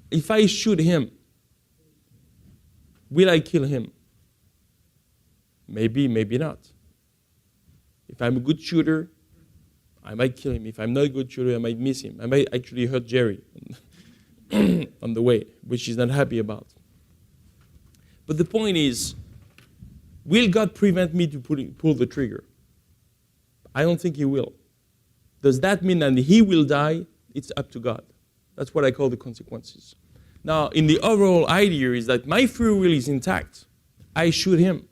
If I shoot him, will I kill him? Maybe, maybe not. If I'm a good shooter, I might kill him. If I'm not a good shooter, I might miss him. I might actually hurt Jerry on the way, which he's not happy about. But the point is, will God prevent me to pull the trigger? I don't think He will. Does that mean that He will die? It's up to God. That's what I call the consequences. Now, in the overall idea is that my free will is intact. I shoot him.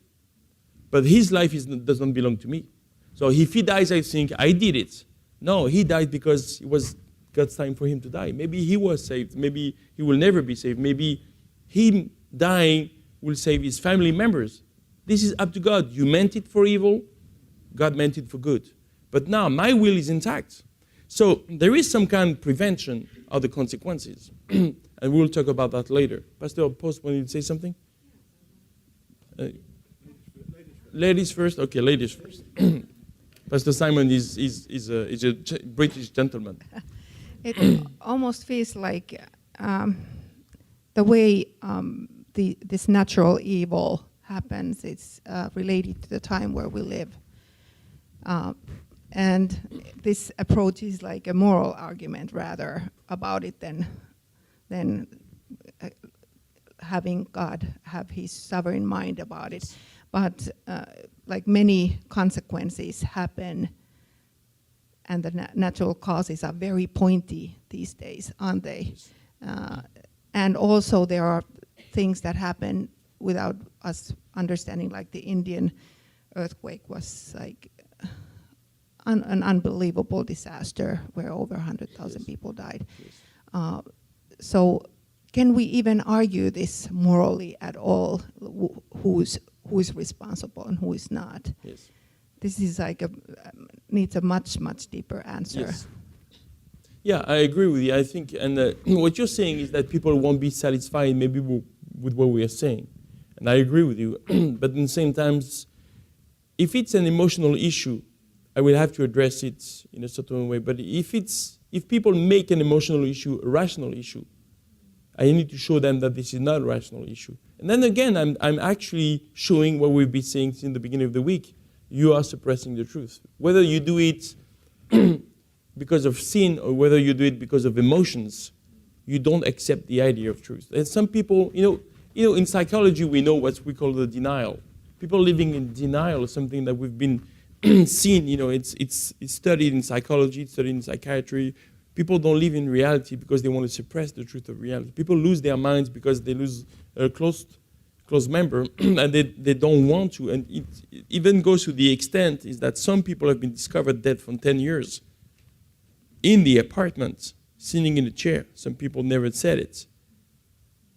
But his life does not belong to me. So if he dies, I think, I did it. No, he died because it was God's time for him to die. Maybe he was saved. Maybe he will never be saved. Maybe him dying will save his family members. This is up to God. You meant it for evil. God meant it for good. But now my will is intact. So there is some kind of prevention of the consequences. And we'll talk about that later. Pastor Post, wanted to say something? Ladies first? Okay, ladies first. Pastor Simon is a British gentleman. It almost feels like the way this natural evil happens, it's related to the time where we live. And this approach is like a moral argument rather about it than having God have His sovereign mind about it. But like many consequences happen, and the natural causes are very pointy these days, aren't they? And also there are things that happen without us understanding like the Indian earthquake was like an unbelievable disaster where over 100,000 people died. So can we even argue this morally at all? Who is responsible and who is not? Yes. This is like needs a much deeper answer. Yes. Yeah, I agree with you. I think, and what you're saying is that people won't be satisfied maybe with what we are saying, and I agree with you. But at the same time, if it's an emotional issue, I will have to address it in a certain way. But if people make an emotional issue a rational issue, I need to show them that this is not a rational issue. And then again, I'm actually showing what we've been saying since the beginning of the week. You are suppressing the truth. Whether you do it because of sin or whether you do it because of emotions, you don't accept the idea of truth. And some people, in psychology, we know what we call the denial. People living in denial is something that we've been seen. It's studied in psychology, it's studied in psychiatry. People don't live in reality because they want to suppress the truth of reality. People lose their minds because they lose a close member, and they don't want to. And it even goes to the extent is that some people have been discovered dead for 10 years in the apartment, sitting in a chair. Some people never said it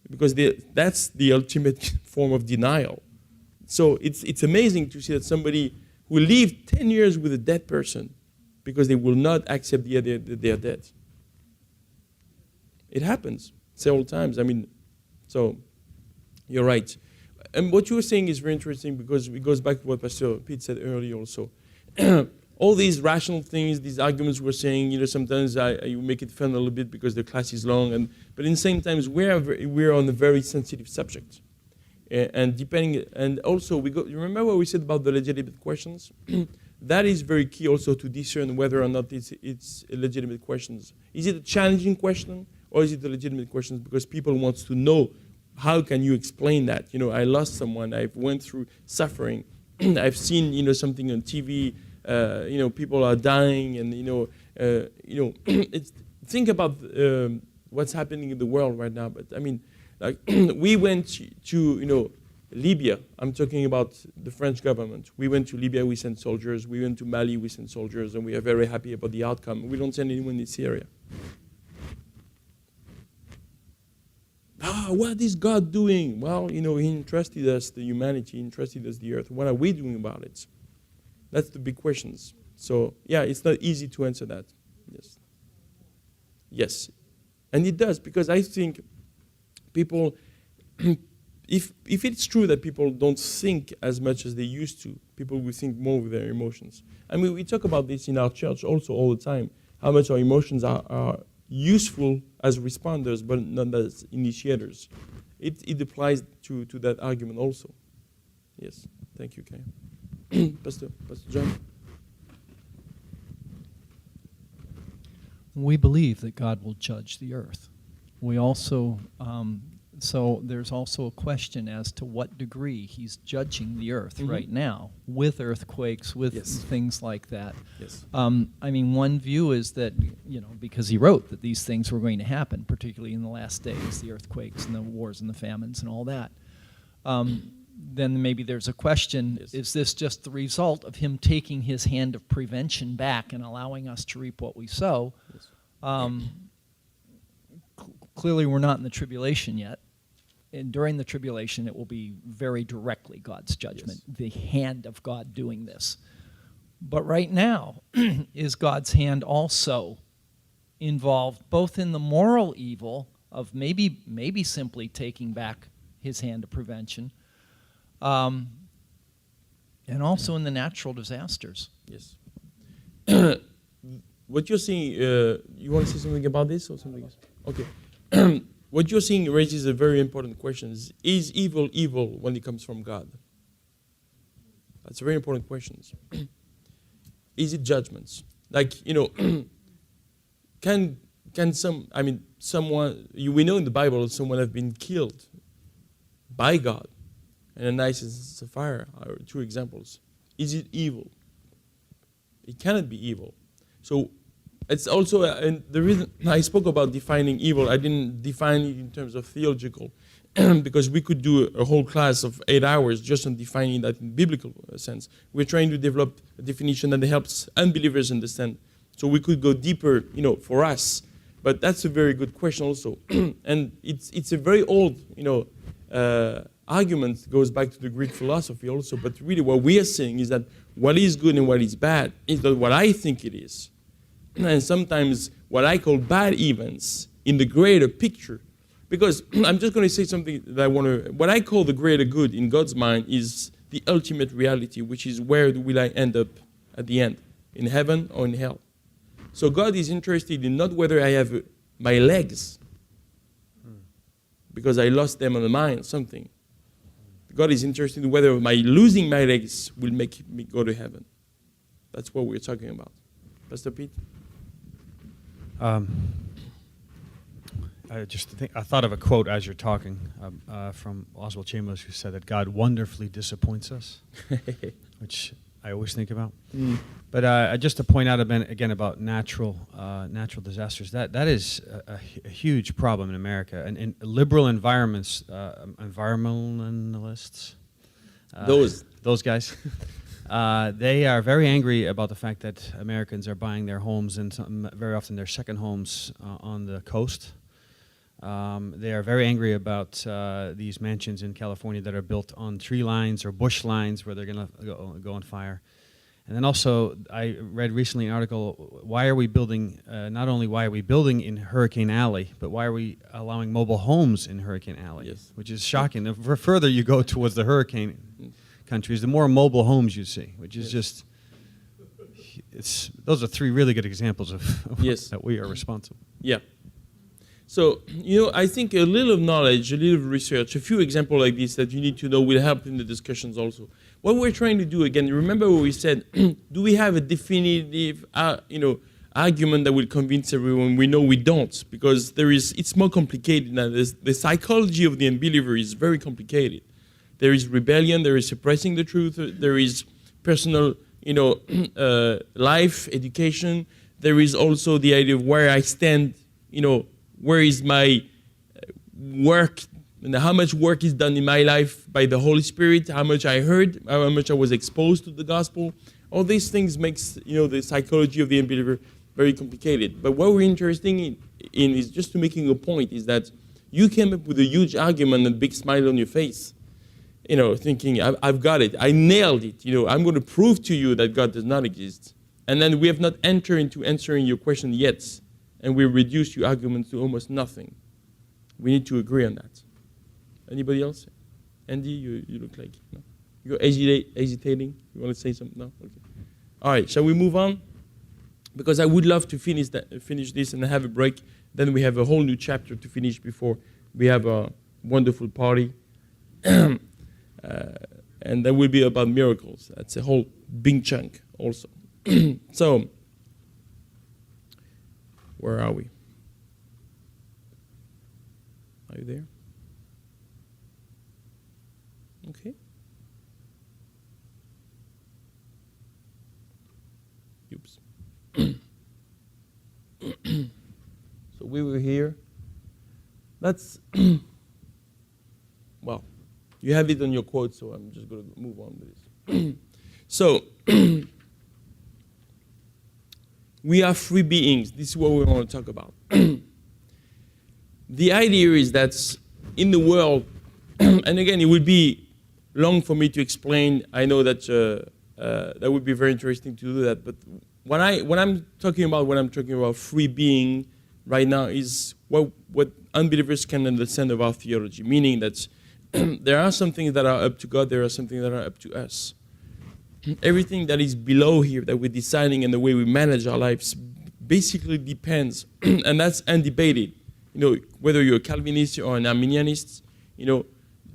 because that's the ultimate form of denial. So it's amazing to see that somebody who lived 10 years with a dead person because they will not accept the idea that they are dead. It happens several times. So you're right. And what you were saying is very interesting because it goes back to what Pastor Pete said earlier also. All these rational things, these arguments we're saying, sometimes you make it fun a little bit because the class is long, but in the same time, we're on a very sensitive subject. And also, you remember what we said about the legitimate questions? That is very key also to discern whether or not it's a legitimate questions. Is it a challenging question or is it a legitimate question? Because people want to know, how can you explain that? I lost someone, I've went through suffering, I've seen, something on TV, people are dying, and think about what's happening in the world right now. But we went to Libya. I'm talking about the French government. We went to Libya, we sent soldiers. We went to Mali, we sent soldiers, and we are very happy about the outcome. We don't send anyone in Syria. What is God doing? Well, He entrusted us the humanity, He entrusted us the earth. What are we doing about it? That's the big questions. So, yeah, it's not easy to answer that. Yes. And it does, because I think people, if it's true that people don't think as much as they used to, people will think more with their emotions. We talk about this in our church also all the time, how much our emotions are useful as responders, but not as initiators. It applies to that argument also. Yes, thank you, Kay. Pastor John? We believe that God will judge the earth. We also, so there's also a question as to what degree He's judging the earth right now with earthquakes, with things like that. Yes. One view is that, because He wrote that these things were going to happen, particularly in the last days, the earthquakes and the wars and the famines and all that. Then maybe there's a question, is this just the result of Him taking His hand of prevention back and allowing us to reap what we sow? Yes. Clearly we're not in the tribulation yet. And during the tribulation, it will be very directly God's judgment, the hand of God doing this. But right now, is God's hand also involved both in the moral evil of maybe simply taking back His hand of prevention, and also in the natural disasters? Yes. What you're saying, you want to say something about this or something else? Okay. What you're saying raises a very important question. Is evil evil when it comes from God? That's a very important question. Is it judgments? Can someone, we know in the Bible someone have been killed by God. And Ananias and Sapphira are two examples. Is it evil? It cannot be evil. So it's also, and the reason I spoke about defining evil, I didn't define it in terms of theological. because we could do a whole class of 8 hours just on defining that in biblical sense. We're trying to develop a definition that helps unbelievers understand. So we could go deeper, for us. But that's a very good question also. And it's a very old, argument, goes back to the Greek philosophy also. But really what we are saying is that what is good and what is bad is not what I think it is. And sometimes what I call bad events in the greater picture. Because I'm just going to say something that what I call the greater good in God's mind is the ultimate reality, which is where will I end up at the end, in heaven or in hell. So God is interested in not whether I have my legs, because I lost them on the mine or something. God is interested in whether my losing my legs will make me go to heaven. That's what we're talking about. Pastor Pete? I thought of a quote as you're talking from Oswald Chambers, who said that God wonderfully disappoints us, which I always think about. But just to point out again about natural disasters, that is a huge problem in America. And in liberal environments, environmentalists, those guys, they are very angry about the fact that Americans are buying their homes, and very often their second homes on the coast. They are very angry about these mansions in California that are built on tree lines or bush lines where they're going to go on fire. And then also, I read recently an article, why are we building, not only why are we building in Hurricane Alley, but why are we allowing mobile homes in Hurricane Alley? Yes. Which is shocking. The further you go towards the hurricane countries, the more mobile homes you see, which is just, those are three really good examples of that we are responsible. Yeah. So, I think a little knowledge, a little research, a few examples like this that you need to know will help in the discussions also. What we're trying to do, again, remember what we said, do we have a definitive, argument that will convince everyone? We know we don't, because it's more complicated now. The psychology of the unbeliever is very complicated. There is rebellion, there is suppressing the truth, there is personal, life, education. There is also the idea of where I stand, where is my work, and how much work is done in my life by the Holy Spirit, how much I heard, how much I was exposed to the gospel. All these things makes, the psychology of the unbeliever very complicated. But what we're interested in is just to making a point, is that you came up with a huge argument and a big smile on your face, thinking, I've got it, I nailed it, I'm going to prove to you that God does not exist. And then we have not entered into answering your question yet, and we reduce your arguments to almost nothing. We need to agree on that. Anybody else? Andy, you look like, no? You're hesitating? You want to say something? No? Okay. All right, shall we move on? Because I would love to finish this and have a break. Then we have a whole new chapter to finish before we have a wonderful party. And that will be about miracles. That's a whole big chunk also. So, where are we? Are you there? Okay. Oops. So we were here. That's, well, you have it on your quote, so I'm just going to move on with this. So, we are free beings. This is what we want to talk about. The idea is that in the world, and again, it would be long for me to explain. I know that that would be very interesting to do that. But when I'm talking about free being right now is what unbelievers can understand of our theology, meaning that there are some things that are up to God, there are some things that are up to us. Everything that is below here that we're deciding and the way we manage our lives basically depends, and that's undebated. Whether you're a Calvinist or an Arminianist,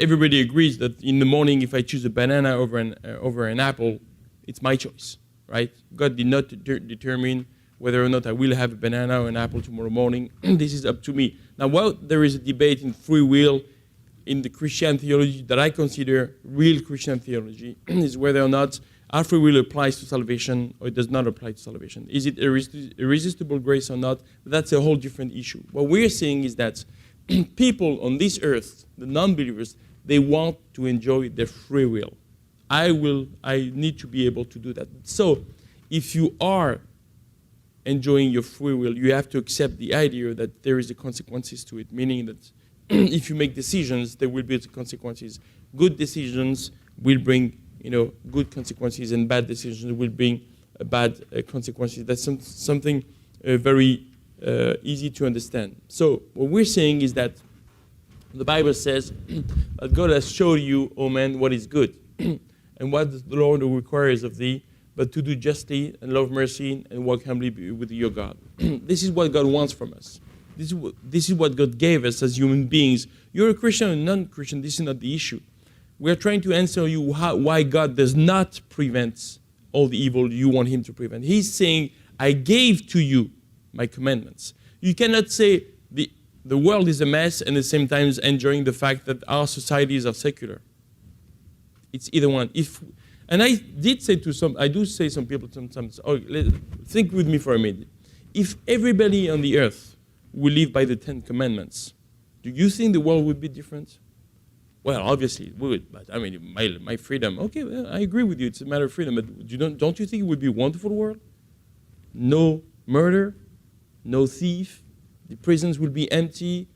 everybody agrees that in the morning, if I choose a banana over an apple, it's my choice, right? God did not determine whether or not I will have a banana or an apple tomorrow morning. This is up to me. Now, while there is a debate in free will in the Christian theology that I consider real Christian theology, is whether or not our free will applies to salvation or it does not apply to salvation. Is it irresistible grace or not? That's a whole different issue. What we're saying is that people on this earth, the non-believers, they want to enjoy their free will. I need to be able to do that. So if you are enjoying your free will, you have to accept the idea that there is a consequences to it, meaning that if you make decisions, there will be consequences. Good decisions will bring, good consequences, and bad decisions will bring bad consequences. That's something very easy to understand. So what we're saying is that the Bible says that God has showed you, O man, what is good, and what the Lord requires of thee, but to do justly and love mercy and walk humbly with your God. This is what God wants from us. This is what God gave us as human beings. You're a Christian or non-Christian, this is not the issue. We are trying to answer you why God does not prevent all the evil you want him to prevent. He's saying, I gave to you my commandments. You cannot say the world is a mess and at the same time enjoying the fact that our societies are secular. It's either one. And I do say some people sometimes, think with me for a minute. If everybody on the earth will live by the 10 commandments, do you think the world would be different? Well, obviously it would, but I mean, my freedom, okay, well, I agree with you, it's a matter of freedom, but don't you think it would be a wonderful world? No murder, no thief, the prisons will be empty,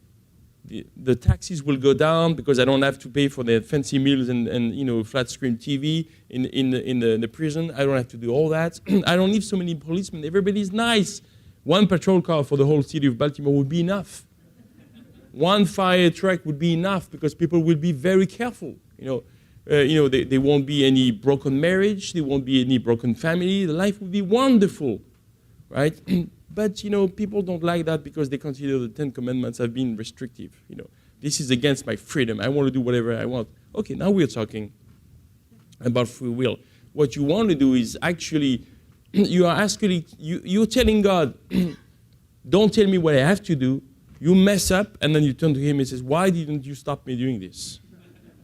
the taxes will go down because I don't have to pay for the fancy meals and flat screen TV in the prison. I don't have to do all that. I don't need so many policemen. Everybody's nice. One patrol car for the whole city of Baltimore would be enough. One fire truck would be enough because people will be very careful. There won't be any broken marriage. There won't be any broken family. The life would be wonderful, right? But, people don't like that because they consider the 10 Commandments have been restrictive. This is against my freedom. I want to do whatever I want. Okay, now we're talking about free will. What you want to do is actually, you're telling God, don't tell me what I have to do. You mess up, and then you turn to him and says, why didn't you stop me doing this?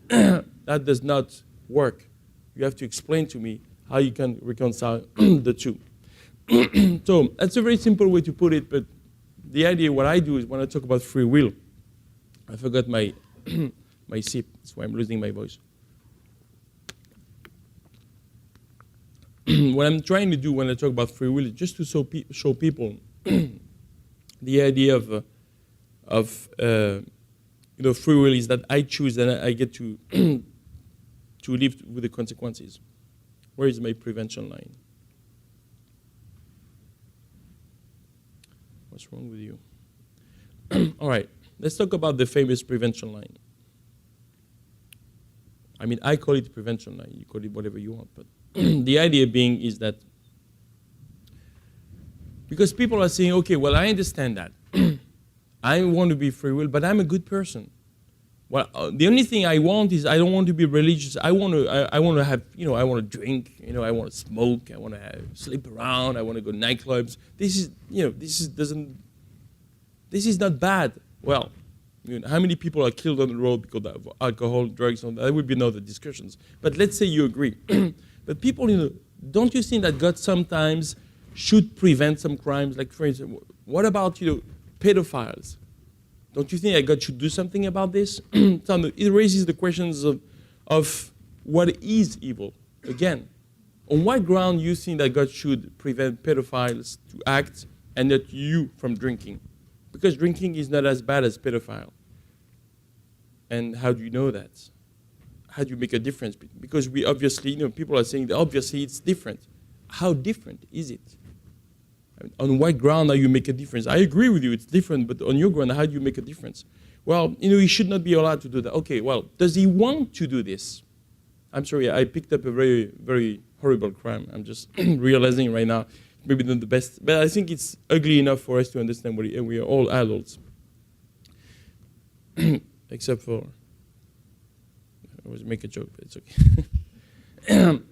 That does not work. You have to explain to me how you can reconcile the two. So that's a very simple way to put it, but the idea, what I do is when I talk about free will, I forgot my my sip, that's why I'm losing my voice. What I'm trying to do when I talk about free will is just to show people the idea of free will is that I choose and I get to to live with the consequences. Where is my prevention line? What's wrong with you? All right, let's talk about the famous prevention line. I mean, I call it prevention line. You call it whatever you want, but the idea being is that because people are saying, okay, well, I understand that. I want to be free will, but I'm a good person. Well, the only thing I want is I don't want to be religious. I want to have, I want to drink, I want to smoke, I want to sleep around, I want to go to nightclubs. This is not bad. Well, how many people are killed on the road because of alcohol, drugs, and that would be another discussions. But let's say you agree. But people, don't you think that God sometimes should prevent some crimes? Like, for instance, what about, pedophiles? Don't you think that God should do something about this? It raises the questions of what is evil. Again, on what ground you think that God should prevent pedophiles to act and not you from drinking? Because drinking is not as bad as pedophile. And how do you know that? How do you make a difference? Because we obviously, people are saying that obviously it's different. How different is it? On what ground are you make a difference? I agree with you, it's different, but on your ground, how do you make a difference? Well, he should not be allowed to do that. Okay, well, does he want to do this? I'm sorry, I picked up a very, very horrible crime. I'm just realizing right now, maybe not the best, but I think it's ugly enough for us to understand we are all adults. Except for, I was make a joke, but it's okay.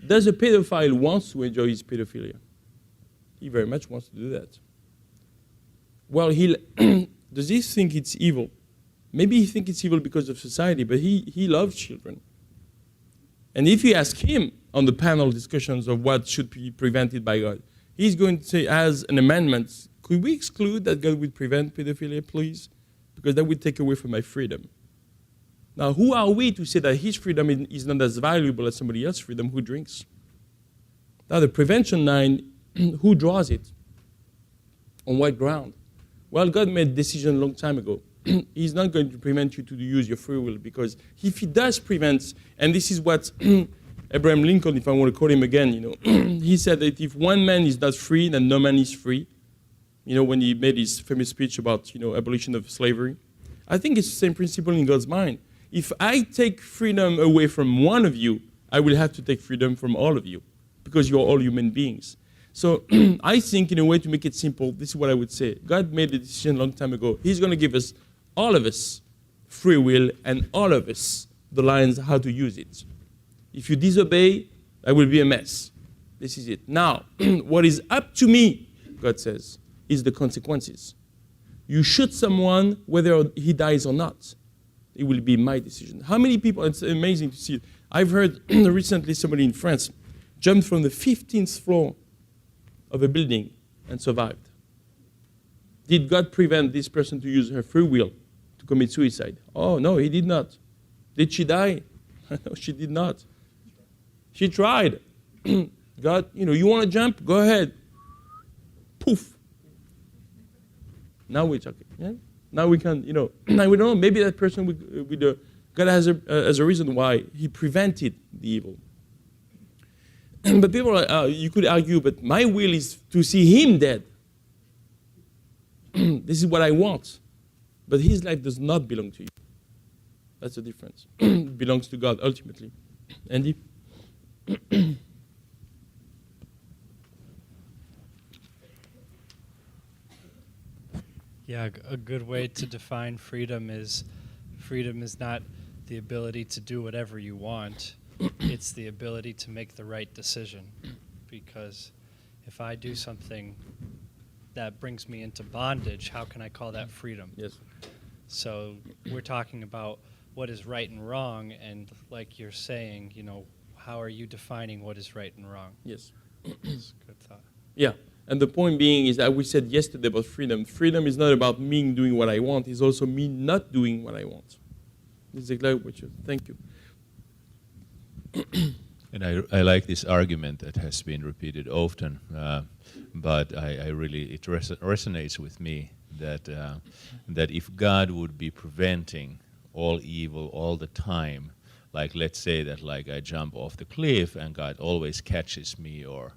Does a pedophile want to enjoy his pedophilia? He very much wants to do that. Well, does he think it's evil? Maybe he thinks it's evil because of society, but he loves children. And if you ask him on the panel discussions of what should be prevented by God, he's going to say, as an amendment, could we exclude that God would prevent pedophilia, please? because that would take away from my freedom. Now, who are we to say that his freedom is not as valuable as somebody else's freedom who drinks? Now, the prevention line, who draws it? On what ground? Well, God made a decision a long time ago. He's not going to prevent you to use your free will, because if he does prevent, and this is what Abraham Lincoln, if I want to quote him again, he said that if one man is not free, then no man is free. When he made his famous speech about, abolition of slavery. I think it's the same principle in God's mind. If I take freedom away from one of you, I will have to take freedom from all of you, because you're all human beings. So I think, in a way to make it simple, this is what I would say. God made a decision a long time ago. He's going to give us, all of us, free will, and all of us, the lines how to use it. If you disobey, that will be a mess. This is it. Now, what is up to me, God says, is the consequences. You shoot someone, whether he dies or not, it will be my decision. How many people, it's amazing to see it. I've heard recently somebody in France jumped from the 15th floor of a building and survived. Did God prevent this person to use her free will to commit suicide? Oh, no, he did not. Did she die? No, she did not. She tried. God, you want to jump? Go ahead. Poof. Now we're talking. Yeah? Now we can, now we don't know. Maybe that person God has a reason why he prevented the evil. But people, you could argue, but my will is to see him dead. This is what I want. But his life does not belong to you. That's the difference. It belongs to God, ultimately. Andy? Yeah, a good way to define freedom is not the ability to do whatever you want. It's the ability to make the right decision. Because if I do something that brings me into bondage, how can I call that freedom? Yes. So we're talking about what is right and wrong, and like you're saying, how are you defining what is right and wrong? Yes. That's a good thought. Yeah. And the point being is that we said yesterday about freedom. Freedom is not about me doing what I want. It's also me not doing what I want. This is exactly what you. Thank you. And I like this argument that has been repeated often, but I really, it resonates with me that if God would be preventing all evil all the time, like let's say that like I jump off the cliff and God always catches me or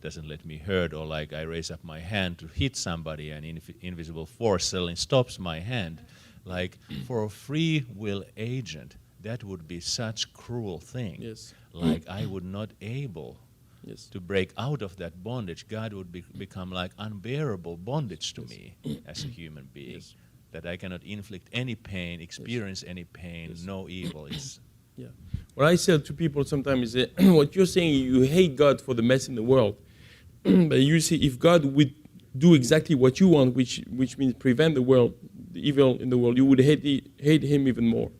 doesn't let me hurt, or like I raise up my hand to hit somebody and invisible force suddenly stops my hand, like for a free will agent, that would be such cruel thing. Yes. Like I would not able Yes. to break out of that bondage. God would become like unbearable bondage to me as a human being. Yes. That I cannot inflict any pain, experience any pain, no evil. It's Yeah. What I say to people sometimes is that what you're saying, you hate God for the mess in the world. But you see, if God would do exactly what you want, which means prevent the evil in the world, you would hate him even more.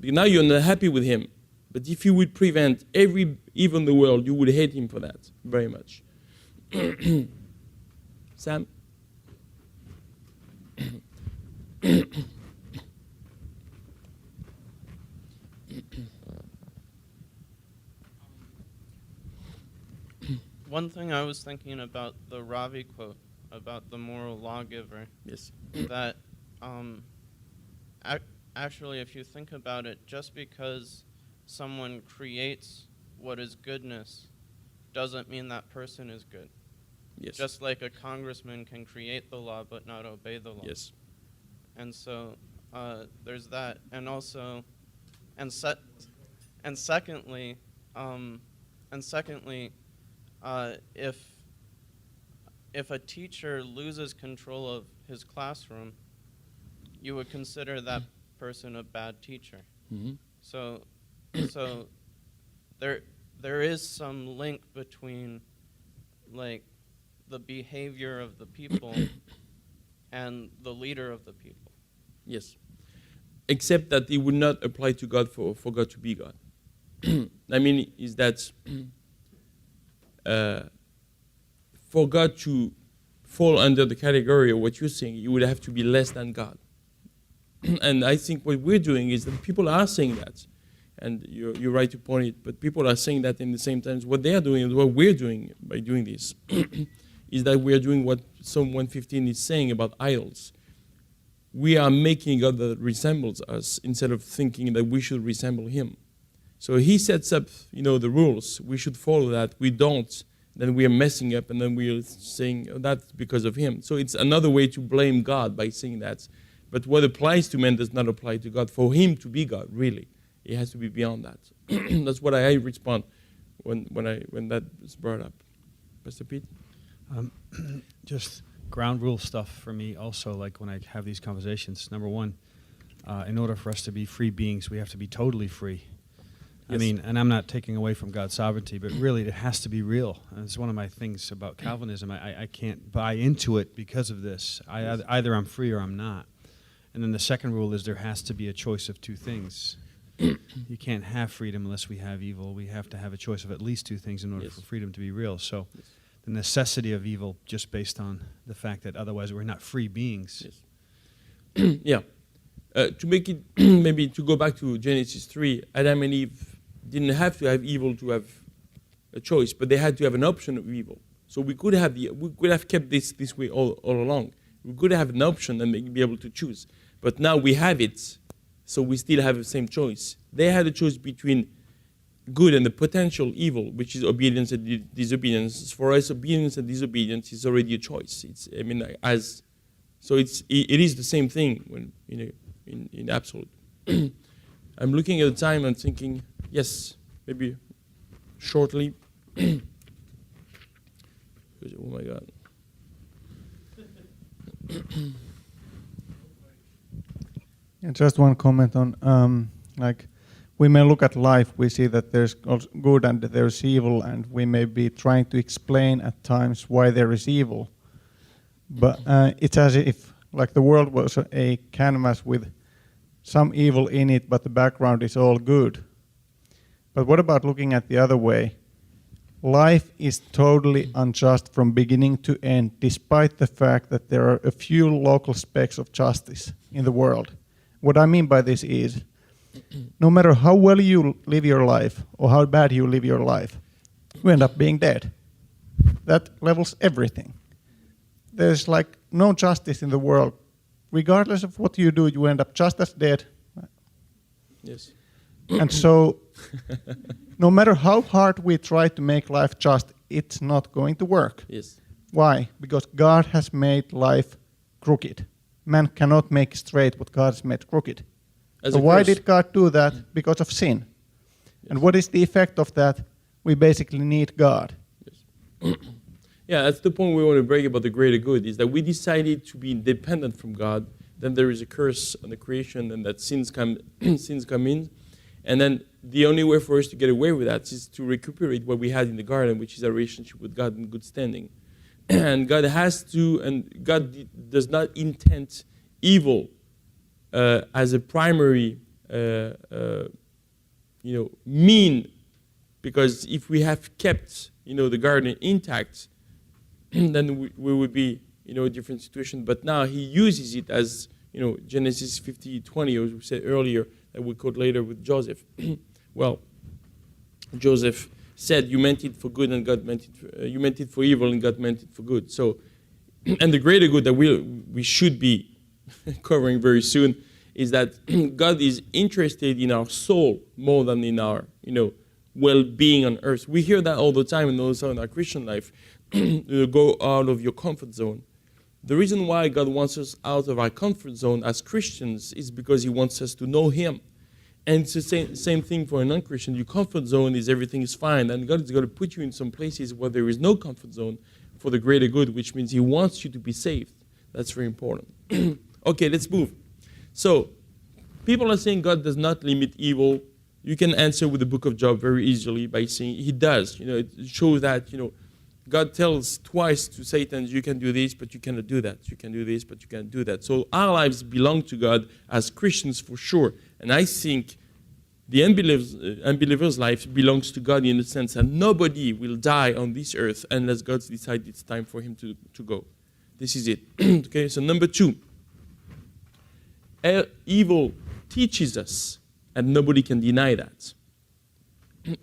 Now you're not happy with him. But if you would prevent every evil in the world, you would hate him for that very much. Sam? One thing I was thinking about the Ravi quote about the moral lawgiver. Yes. That actually, if you think about it, just because someone creates what is goodness doesn't mean that person is good. Yes. Just like a congressman can create the law but not obey the law. Yes. And so there's that, and also, secondly, if a teacher loses control of his classroom, you would consider that person a bad teacher. Mm-hmm. So there is some link between like the behavior of the people and the leader of the people. Yes. Except that it would not apply to God for God to be God. I mean, is that for God to fall under the category of what you're saying, you would have to be less than God. And I think what we're doing is that people are saying that. And you're right to point it, but people are saying that in the same time. What they are doing and what we're doing by doing this is that we are doing what Psalm 115 is saying about idols. We are making God that resembles us instead of thinking that we should resemble Him. So He sets up, the rules. We should follow that. We don't, then we are messing up, and then we are saying, oh, that's because of Him. So it's another way to blame God by saying that. But what applies to man does not apply to God. For Him to be God, really, it has to be beyond that. That's what I respond when that is brought up. Pastor Pete? Just ground rule stuff for me also, like when I have these conversations. Number one, in order for us to be free beings, we have to be totally free. Yes. I mean, and I'm not taking away from God's sovereignty, but really it has to be real. And it's one of my things about Calvinism. I can't buy into it because of this. Either I'm free or I'm not. And then the second rule is there has to be a choice of two things. You can't have freedom unless we have evil. We have to have a choice of at least two things in order for freedom to be real. So the necessity of evil just based on the fact that otherwise we're not free beings. Yes. Yeah. To make it, maybe to go back to Genesis 3, Adam and Eve didn't have to have evil to have a choice, but they had to have an option of evil. So we could have kept this way all along. We could have an option and be able to choose. But now we have it, so we still have the same choice. They had a choice between good and the potential evil, which is obedience and disobedience. For us, obedience and disobedience is already a choice. So it is the same thing when in absolute. I'm looking at the time and thinking, yes, maybe shortly. Oh my God. And just one comment on, we may look at life, we see that there's good and there's evil, and we may be trying to explain at times why there is evil. But it's as if, the world was a canvas with some evil in it, but the background is all good. But what about looking at the other way? Life is totally unjust from beginning to end, despite the fact that there are a few local specks of justice in the world. What I mean by this is, no matter how well you live your life or how bad you live your life, you end up being dead. That levels everything. There's no justice in the world. Regardless of what you do, you end up just as dead. Yes. And so, no matter how hard we try to make life just, it's not going to work. Yes. Why? Because God has made life crooked. Man cannot make straight what God has made crooked. So why did God do that? Because of sin. Yes. And what is the effect of that? We basically need God. Yes. Yeah, that's the point we want to break about the greater good, is that we decided to be independent from God. Then there is a curse on the creation, and that sins come in. And then the only way for us to get away with that is to recuperate what we had in the garden, which is a relationship with God in good standing. And God does not intend evil as a primary mean, because if we have kept the garden intact, then we would be a different situation. But now He uses it as Genesis 50:20, as we said earlier, that we quote later with Joseph. Well, Joseph said, "You meant it for good, and God meant it. You meant it for evil, and God meant it for good." So, and the greater good that we should be covering very soon is that God is interested in our soul more than in our well-being on earth. We hear that all the time, and also in our Christian life. Go out of your comfort zone. The reason why God wants us out of our comfort zone as Christians is because He wants us to know Him. And it's the same thing for a non-Christian. Your comfort zone is everything is fine, and God is going to put you in some places where there is no comfort zone for the greater good, which means He wants you to be saved. That's very important. Okay, let's move. So, people are saying God does not limit evil. You can answer with the book of Job very easily by saying He does. It shows that, God tells twice to Satan, you can do this, but you cannot do that. You can do this, but you can't do that. So our lives belong to God as Christians for sure. And I think the unbeliever's life belongs to God in the sense that nobody will die on this earth unless God decides it's time for him to go. This is it. Okay, so number 2. Evil teaches us, and nobody can deny that.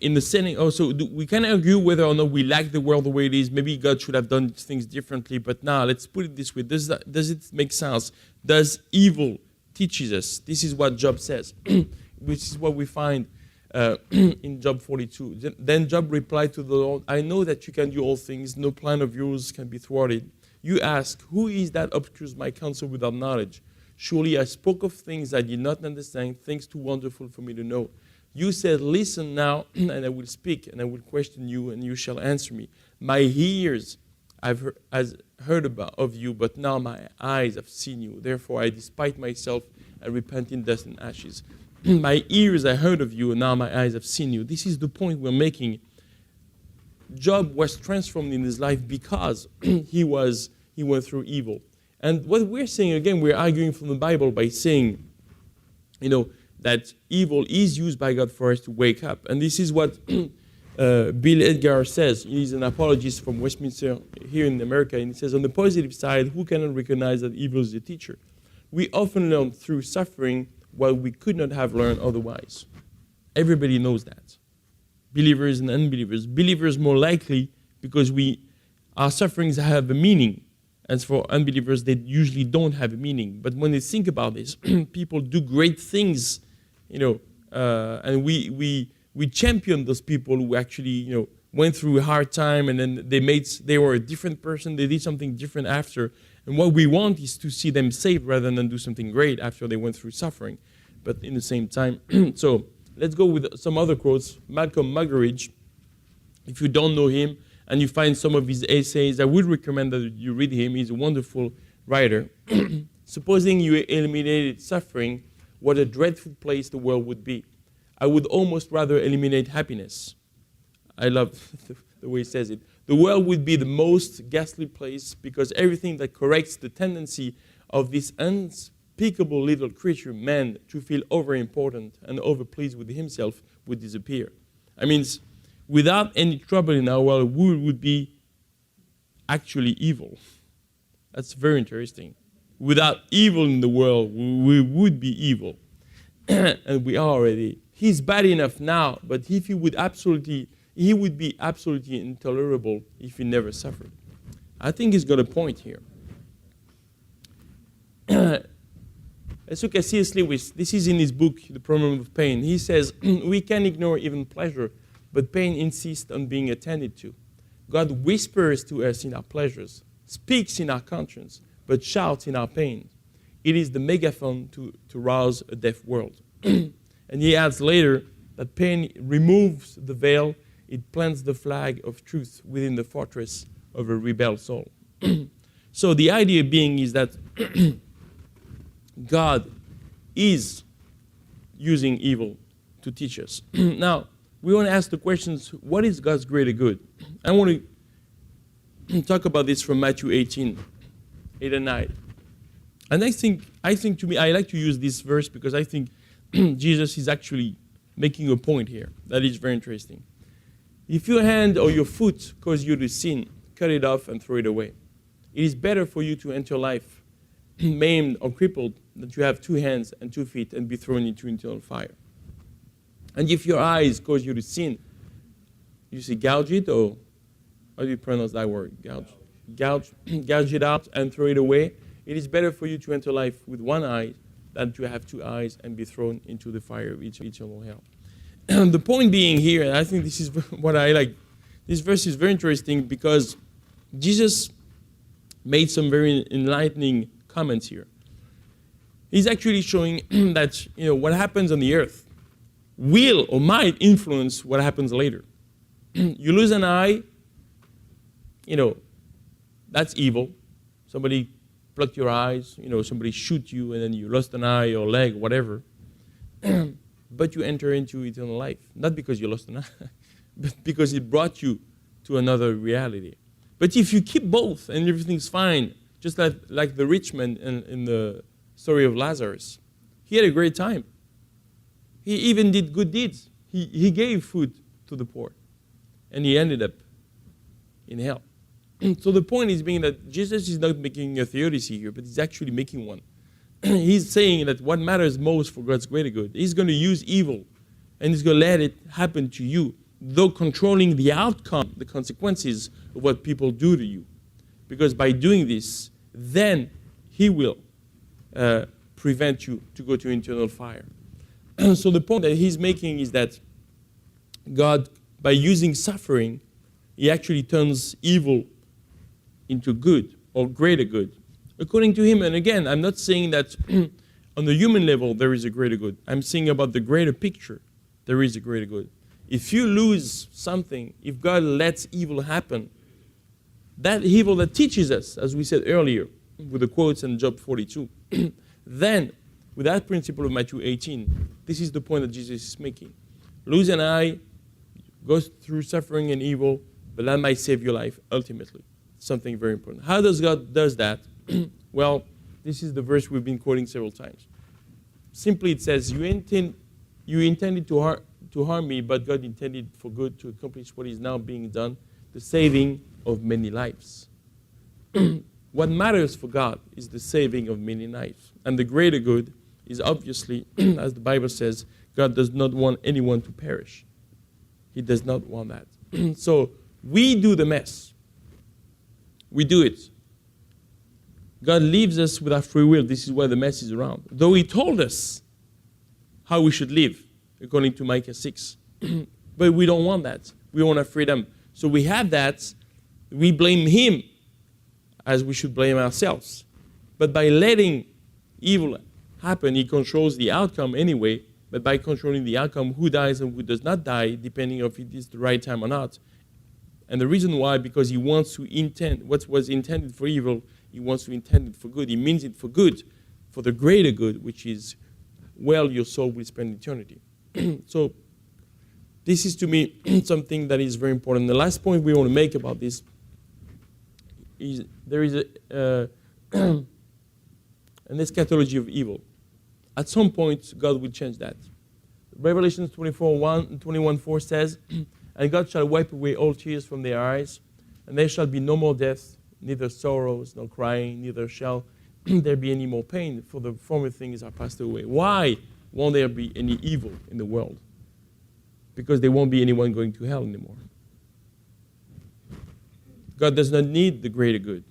In the setting, also, we can argue whether or not we like the world the way it is. Maybe God should have done things differently. But now, let's put it this way: does it make sense? Does evil teaches us? This is what Job says, which is what we find in Job 42. Then Job replied to the Lord, "I know that you can do all things. No plan of yours can be thwarted. You ask, who is that obscures my counsel without knowledge? Surely I spoke of things I did not understand, things too wonderful for me to know. You said, listen now, and I will speak, and I will question you, and you shall answer me. My ears have heard of you, but now my eyes have seen you. Therefore I despise myself and repent in dust and ashes. My ears I heard of you, and now my eyes have seen you." This is the point we're making. Job was transformed in his life because he went through evil. And what we're saying, again, we're arguing from the Bible by saying, that evil is used by God for us to wake up. And this is what Bill Edgar says. He's an apologist from Westminster here in America. And he says, on the positive side, who cannot recognize that evil is a teacher? We often learn through suffering what we could not have learned otherwise. Everybody knows that. Believers and unbelievers. Believers more likely because our sufferings have a meaning. As for unbelievers, they usually don't have a meaning. But when they think about this, people do great things, and we champion those people who actually, went through a hard time, and then they were a different person. They did something different after. And what we want is to see them saved rather than do something great after they went through suffering. But in the same time, so let's go with some other quotes. Malcolm Muggeridge, if you don't know him, and you find some of his essays, I would recommend that you read him. He's a wonderful writer. Supposing you eliminated suffering, what a dreadful place the world would be. I would almost rather eliminate happiness. I love the way he says it. The world would be the most ghastly place because everything that corrects the tendency of this unspeakable little creature, man, to feel overimportant and overpleased with himself would disappear. I mean, without any trouble in our world, we would be actually evil. That's very interesting. Without evil in the world, we would be evil. And we are already. He's bad enough now, but if he would be absolutely intolerable if he never suffered. I think he's got a point here. Let's look at C.S. Lewis. This is in his book, The Problem of Pain. He says, we can ignore even pleasure, but pain insists on being attended to. God whispers to us in our pleasures, speaks in our conscience, but shouts in our pain. It is the megaphone to rouse a deaf world. And he adds later that pain removes the veil, it plants the flag of truth within the fortress of a rebel soul. So the idea being is that God is using evil to teach us. Now, we want to ask the questions, what is God's greater good? I want to talk about this from Matthew 18, 8 and 9. And I think to me, I like to use this verse because I think Jesus is actually making a point here that is very interesting. If your hand or your foot cause you to sin, cut it off and throw it away. It is better for you to enter life maimed or crippled than to have 2 hands and 2 feet and be thrown into eternal fire. And if your eyes cause you to sin, you say gouge it, or how do you pronounce that word? Gouge it out and throw it away. It is better for you to enter life with 1 eye than to have 2 eyes and be thrown into the fire of eternal hell. The point being here, and I think this is what I like, this verse is very interesting because Jesus made some very enlightening comments here. He's actually showing that what happens on the earth will or might influence what happens later. You lose an eye, that's evil. Somebody plucked your eyes, somebody shoot you and then you lost an eye or leg, whatever. But you enter into eternal life. Not because you lost an eye, but because it brought you to another reality. But if you keep both and everything's fine, just like the rich man in the story of Lazarus, he had a great time. He even did good deeds. He gave food to the poor. And he ended up in hell. So the point is being that Jesus is not making a theodicy here, but he's actually making one. He's saying that what matters most for God's greater good, he's going to use evil, and he's going to let it happen to you, though controlling the outcome, the consequences of what people do to you. Because by doing this, then he will prevent you to go to eternal fire. So the point that he's making is that God, by using suffering, he actually turns evil into good or greater good, according to him. And again, I'm not saying that on the human level there is a greater good. I'm saying about the greater picture, there is a greater good. If you lose something, if God lets evil happen, that evil that teaches us, as we said earlier, with the quotes in Job 42, then, with that principle of Matthew 18, this is the point that Jesus is making. Lose an eye, go through suffering and evil, but that might save your life ultimately. Something very important. How does God does that? Well, this is the verse we've been quoting several times. Simply it says, you intended to harm me, but God intended for good to accomplish what is now being done, the saving of many lives. What matters for God is the saving of many lives. And the greater good is obviously, as the Bible says, God does not want anyone to perish. He does not want that. So we do the mess. We do it. God leaves us with our free will. This is why the mess is around. Though he told us how we should live, according to Micah 6. But we don't want that. We want our freedom. So we have that. We blame him as we should blame ourselves. But by letting evil happen, he controls the outcome anyway. But by controlling the outcome, who dies and who does not die, depending on if it is the right time or not. And the reason why, because he wants to intend what was intended for evil, he wants to intend it for good. He means it for good, for the greater good, which is, well, your soul will spend eternity. So this is, to me, something that is very important. The last point we want to make about this is there is an eschatology of evil. At some point, God will change that. Revelation 24:1 and 21:4 says, and God shall wipe away all tears from their eyes, and there shall be no more death, neither sorrows, nor crying, neither shall there be any more pain, for the former things are passed away. Why won't there be any evil in the world? Because there won't be anyone going to hell anymore. God does not need the greater good.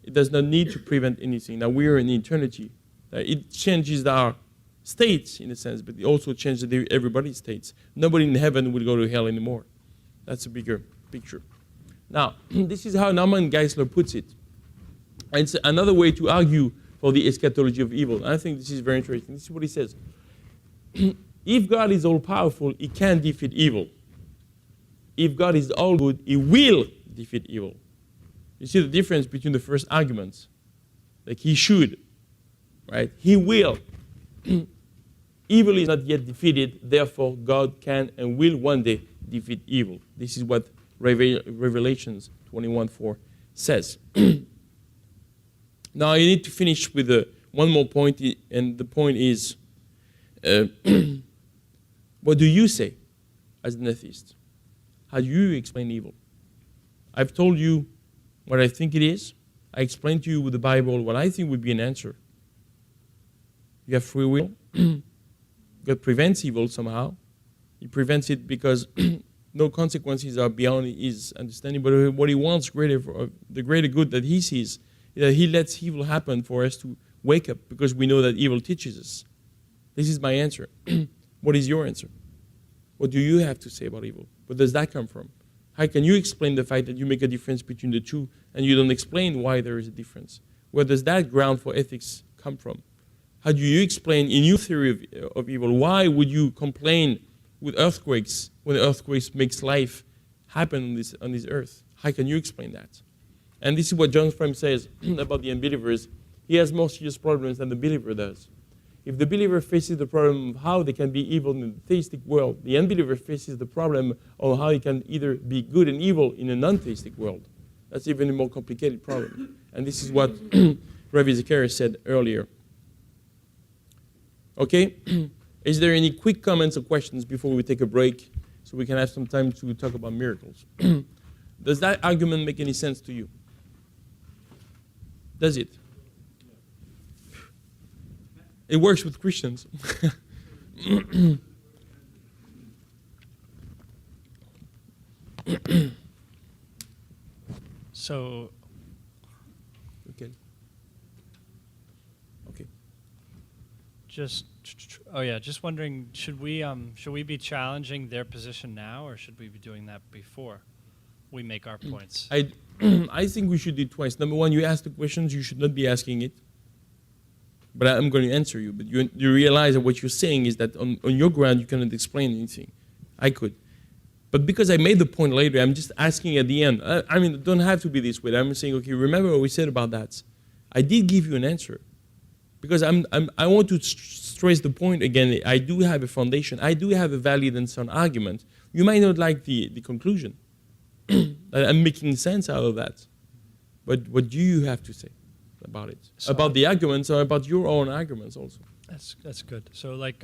It does not need to prevent anything. Now we are in eternity. It changes our states in a sense, but it also changes everybody's states. Nobody in heaven will go to hell anymore. That's a bigger picture. Now, this is how Norman Geisler puts it. And it's another way to argue for the eschatology of evil. And I think this is very interesting. This is what he says. If God is all-powerful, he can defeat evil. If God is all-good, he will defeat evil. You see the difference between the first arguments? Like he should, right? He will. Evil is not yet defeated, therefore God can and will one day defeat evil. This is what Revelations 21:4 says. Now you need to finish with one more point, and the point is, what do you say as an atheist? How do you explain evil? I've told you what I think it is. I explained to you with the Bible what I think would be an answer. You have free will. God prevents evil somehow. He prevents it because no consequences are beyond his understanding. But what he wants, the greater good that he sees, is that he lets evil happen for us to wake up, because we know that evil teaches us. This is my answer. What is your answer? What do you have to say about evil? Where does that come from? How can you explain the fact that you make a difference between the two and you don't explain why there is a difference? Where does that ground for ethics come from? How do you explain in your theory of evil, why would you complain with earthquakes when the earthquakes makes life happen on this earth? How can you explain that? And this is what John Frame says about the unbelievers. He has more serious problems than the believer does. If the believer faces the problem of how they can be evil in the theistic world, the unbeliever faces the problem of how he can either be good and evil in a non-theistic world. That's even a more complicated problem. And this is what Rabbi Zacharias said earlier. Okay? Is there any quick comments or questions before we take a break so we can have some time to talk about miracles? Does that argument make any sense to you? Does it? It works with Christians. So, Okay. Okay. just wondering, should we be challenging their position now, or should we be doing that before we make our points? I think we should do it twice. Number one, you ask the questions, you should not be asking it. But I'm going to answer you. But you realize that what you're saying is that on your ground, you cannot explain anything. I could. But because I made the point later, I'm just asking at the end. I mean, it don't have to be this way. I'm saying, okay, remember what we said about that? I did give you an answer. Because I want to stress the point again. I do have a foundation. I do have a valid and sound argument. You might not like the conclusion. I'm making sense out of that. But what do you have to say about it? So about the arguments or about your own arguments also? That's good. So like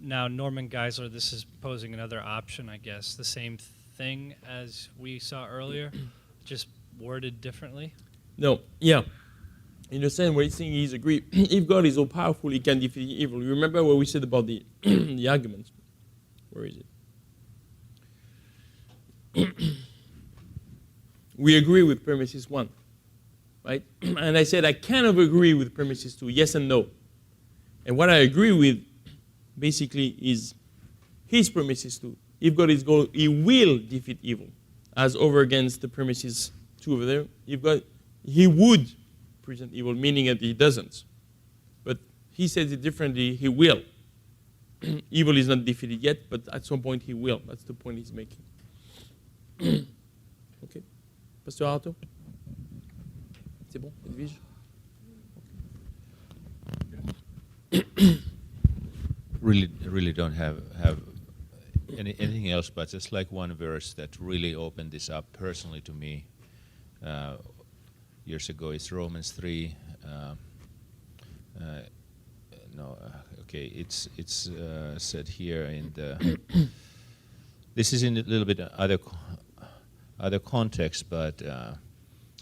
now Norman Geisler, this is posing another option, I guess. The same thing as we saw earlier, just worded differently? No, yeah. In the same way, saying he's agreed. If God is all powerful, he can defeat evil. You remember what we said about the the arguments? Where is it? We agree with premises 1, right? And I said I kind of agree with premises 2, yes and no. And what I agree with basically is his premises 2. If God is God, he will defeat evil, as over against the premises 2 over there. If God, he would present evil, meaning that he doesn't. But he says it differently, he will. Evil is not defeated yet, but at some point he will. That's the point he's making. Okay. Pastor Arto? C'est bon? Edwige? Really don't have anything else, but just like one verse that really opened this up personally to me years ago. It's Romans 3. It's said here in the. This is in a little bit other context, but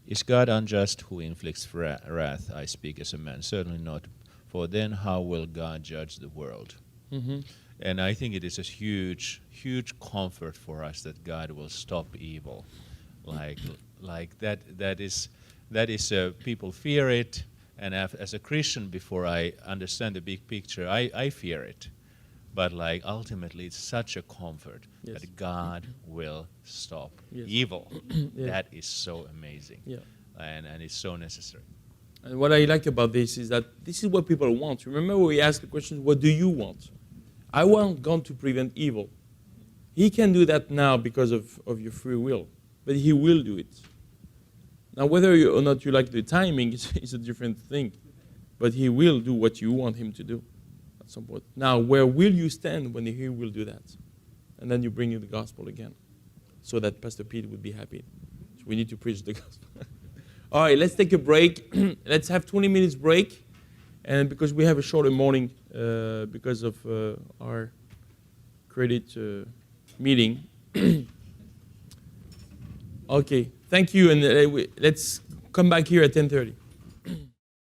is God unjust who inflicts wrath? I speak as a man. Certainly not. For then how will God judge the world? Mm-hmm. And I think it is a huge comfort for us that God will stop evil. Like that is people fear it, and as a Christian, before I understand the big picture, I fear it. But like ultimately, it's such a comfort that God will stop evil. That is so amazing, and it's so necessary. And what I like about this is that this is what people want. Remember when we asked the question, what do you want? I want God to prevent evil. He can do that now because of your free will, but he will do it. Now, whether or not you like the timing is a different thing, but he will do what you want him to do at some point. Now, where will you stand when he will do that? And then you bring in the gospel again, so that Pastor Pete would be happy. So we need to preach the gospel. All right, let's take a break. Let's have 20 minutes break. And because we have a shorter morning because of our credit meeting. Okay, thank you. And let's come back here at 10:30.